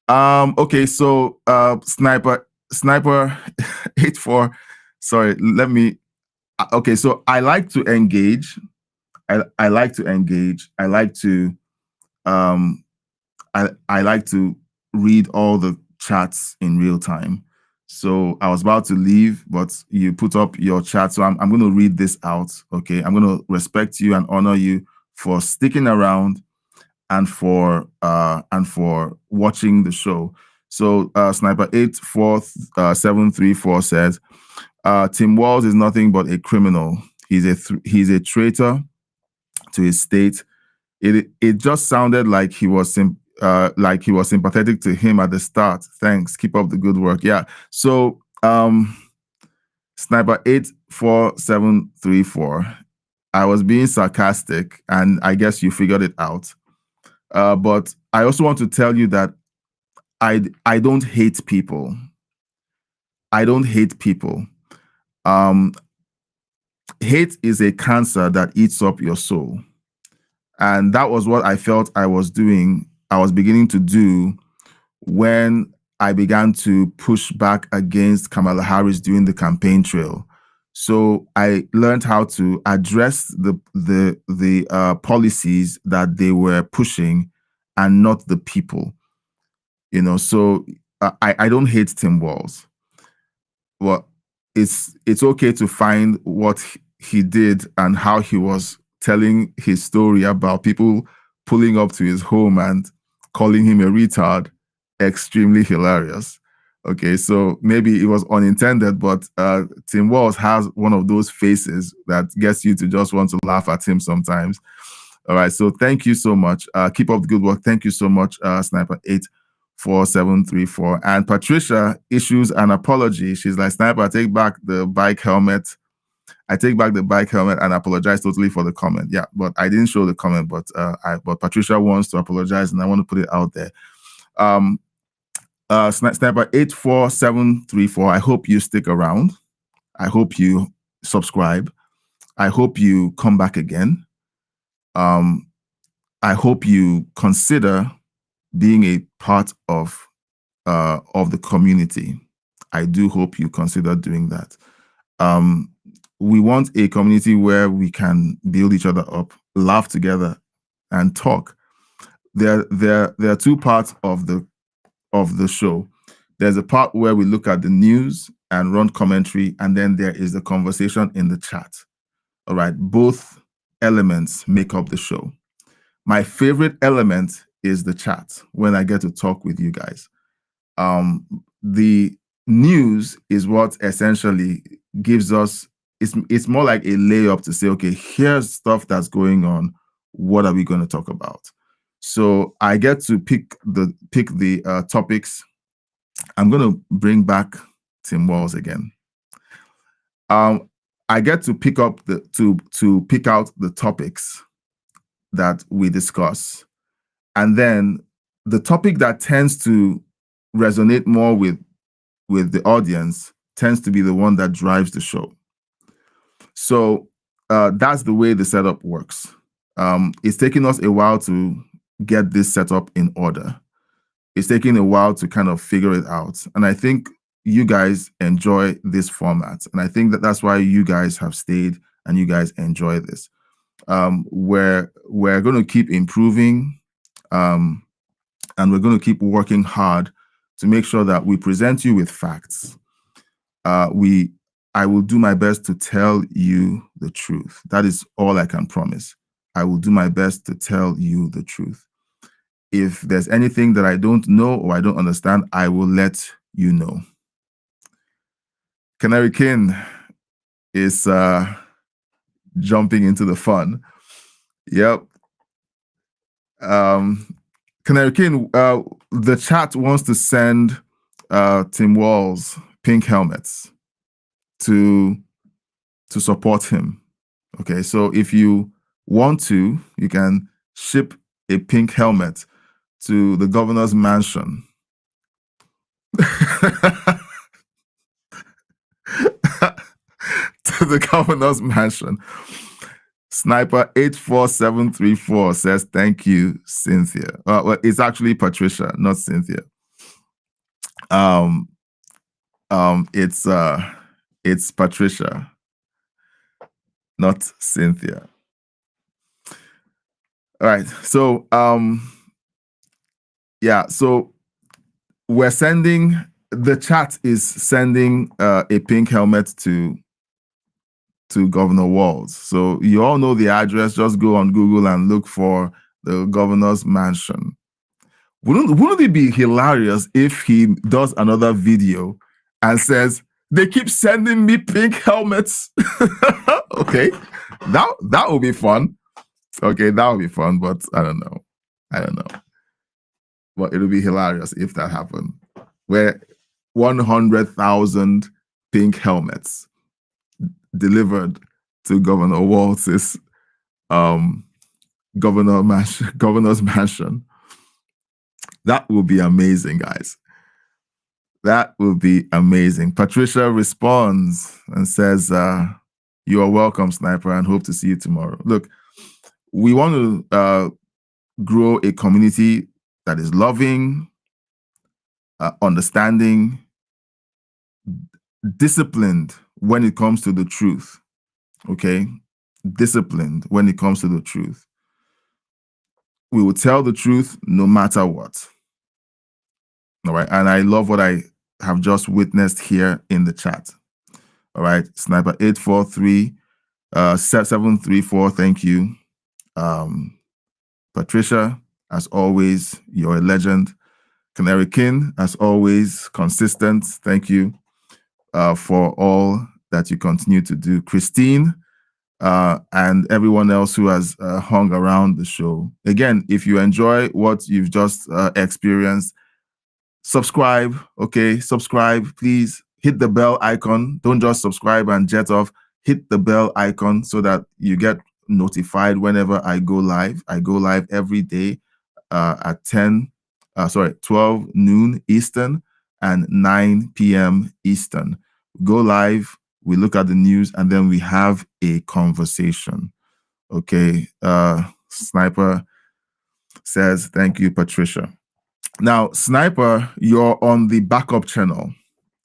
[SPEAKER 2] Okay, so Sniper 84. Sorry, let me. Okay, so I like to engage. I like to engage. I like to read all the chats in real time. So I was about to leave, but you put up your chat. So I'm going to read this out. Okay, I'm going to respect you and honor you for sticking around and for watching the show. So Sniper 84734 says, Tim Walz is nothing but a criminal. He's a traitor to his state. It just sounded like he was sympathetic to him at the start. Thanks. Keep up the good work. Yeah. So Sniper 84734. I was being sarcastic, and I guess you figured it out. But I also want to tell you that I don't hate people. I don't hate people. Hate is a cancer that eats up your soul. And that was what I felt I was doing. I was beginning to do when I began to push back against Kamala Harris during the campaign trail. So I learned how to address the policies that they were pushing and not the people. So I don't hate Tim Walz. Well, it's okay to find what he did and how he was telling his story about people pulling up to his home and calling him a retard extremely hilarious. Okay, so maybe it was unintended, but Tim Walz has one of those faces that gets you to just want to laugh at him sometimes. All right, so thank you so much. Keep up the good work. Thank you so much, Sniper 4734. And Patricia issues an apology. She's like, Sniper, I take back the bike helmet. I take back the bike helmet and apologize totally for the comment. Yeah, but I didn't show the comment, but Patricia wants to apologize, and I want to put it out there. Sniper 84734. I hope you stick around. I hope you subscribe. I hope you come back again. I hope you consider being a part of the community. I do hope you consider doing that. We want a community where we can build each other up, laugh together, and talk. There are two parts of the show. There's a part where we look at the news and run commentary, and then there is the conversation in the chat. All right, both elements make up the show. My favorite element is the chat, when I get to talk with you guys. The news is what essentially gives us, it's more like a layup to say, okay, here's stuff that's going on. What are we going to talk about? So I get to pick the topics. I'm going to bring back Tim Walz again. I get to pick up to pick out the topics that we discuss. And then the topic that tends to resonate more with the audience tends to be the one that drives the show. So that's the way the setup works. It's taken us a while to get this set up in order. It's taking a while to kind of figure it out. And I think you guys enjoy this format. And I think that that's why you guys have stayed and you guys enjoy this. We're going to keep improving, and we're going to keep working hard to make sure that we present you with facts. I will do my best to tell you the truth. That is all I can promise. I will do my best to tell you the truth. If there's anything that I don't know or I don't understand, I will let you know. Canary King is jumping into the fun. Yep. Canary King, the chat wants to send Tim Walz pink helmets to support him. Okay, so if you want to, you can ship a pink helmet to the governor's mansion. To the governor's mansion. Sniper 84734 says, thank you, Cynthia. Well, it's actually Patricia, not Cynthia. It's Patricia, not Cynthia. All right. So yeah, so we're sending, the chat is sending a pink helmet to Governor Walz. So you all know the address. Just go on Google and look for the governor's mansion. Wouldn't it be hilarious if he does another video and says, they keep sending me pink helmets? Okay, that would be fun. Okay, that would be fun, but I don't know. But it'll be hilarious if that happened. Where 100,000 pink helmets delivered to Governor Walz's governor's mansion. That will be amazing, guys. That will be amazing. Patricia responds and says, you are welcome, Sniper, and hope to see you tomorrow. Look, we want to grow a community that is loving, understanding, disciplined when it comes to the truth. Okay? Disciplined when it comes to the truth. We will tell the truth no matter what. All right. And I love what I have just witnessed here in the chat. All right. Sniper 843-734. Thank you. Patricia, as always, you're a legend. Canary King, as always, consistent. Thank you for all that you continue to do. Christine, and everyone else who has hung around the show. Again, if you enjoy what you've just experienced, subscribe. Okay, subscribe. Please hit the bell icon. Don't just subscribe and jet off. Hit the bell icon so that you get notified whenever I go live. I go live every day at 12 noon Eastern and 9 p.m. Eastern. Go live, we look at the news, and then we have a conversation. Okay, Sniper says, thank you, Patricia. Now, Sniper, you're on the backup channel.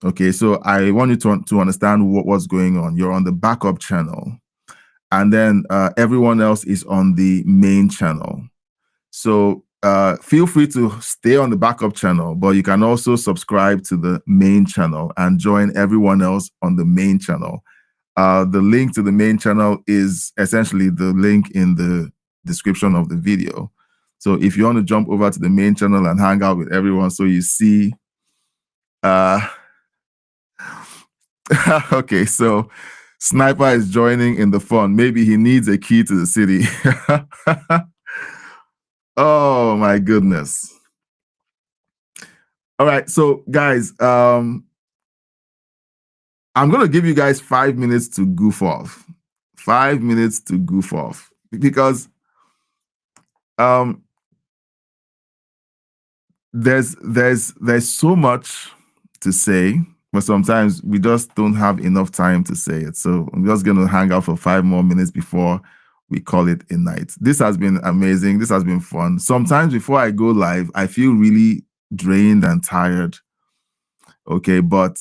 [SPEAKER 2] Okay, so I want you to understand what's going on. You're on the backup channel, and then everyone else is on the main channel. So feel free to stay on the backup channel, but you can also subscribe to the main channel and join everyone else on the main channel. The link to the main channel is essentially the link in the description of the video. So if you want to jump over to the main channel and hang out with everyone, so you see, okay, so Sniper is joining in the fun. Maybe he needs a key to the city. Oh my goodness. All right, so guys, I'm going to give you guys 5 minutes to goof off. 5 minutes to goof off, because there's so much to say, but sometimes we just don't have enough time to say it. So I'm just going to hang out for 5 more minutes before we call it a night. This has been amazing. This has been fun. Sometimes before I go live, I feel really drained and tired. Okay, but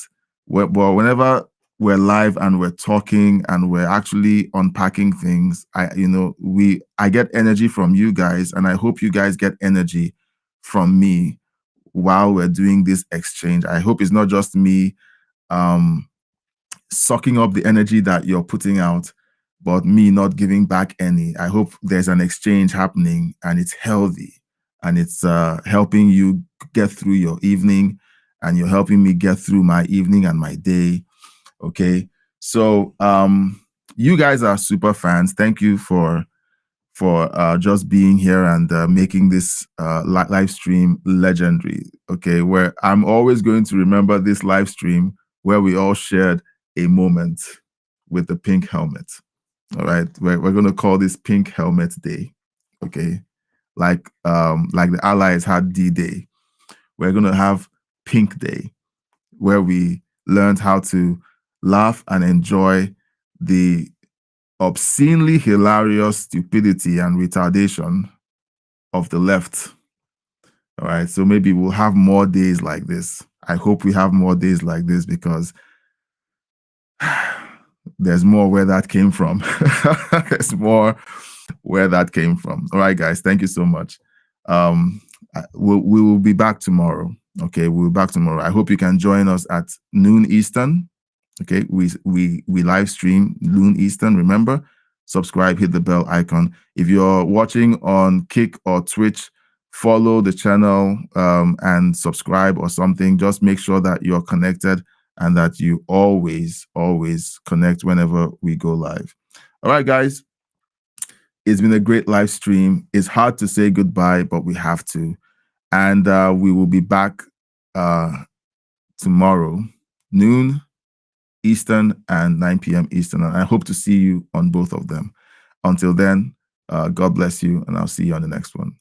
[SPEAKER 2] whenever we're live and we're talking and we're actually unpacking things, I get energy from you guys, and I hope you guys get energy from me while we're doing this exchange. I hope it's not just me sucking up the energy that you're putting out, but me not giving back any. I hope there's an exchange happening and it's healthy, and it's helping you get through your evening, and you're helping me get through my evening and my day. Okay, so you guys are super fans. Thank you for just being here and making this live stream legendary. Okay, where I'm always going to remember this live stream where we all shared a moment with the pink helmet. All right, we're going to call this Pink Helmet Day. Okay, like the Allies had D-Day. We're going to have Pink Day, where we learned how to laugh and enjoy the obscenely hilarious stupidity and retardation of the left. All right, so maybe we'll have more days like this. I hope we have more days like this, because there's more where that came from. There's more where that came from. All right, guys, thank you so much. We will be back tomorrow. Okay, we'll be back tomorrow. I hope you can join us at noon Eastern. Okay, we live stream noon Eastern. Remember, subscribe, hit the bell icon. If you're watching on Kick or Twitch, follow the channel and subscribe or something. Just make sure that you're connected and that you always connect whenever we go live. All right, guys, it's been a great live stream. It's hard to say goodbye, but we have to. And we will be back tomorrow, noon Eastern and 9 p.m. Eastern. And I hope to see you on both of them. Until then, God bless you, and I'll see you on the next one.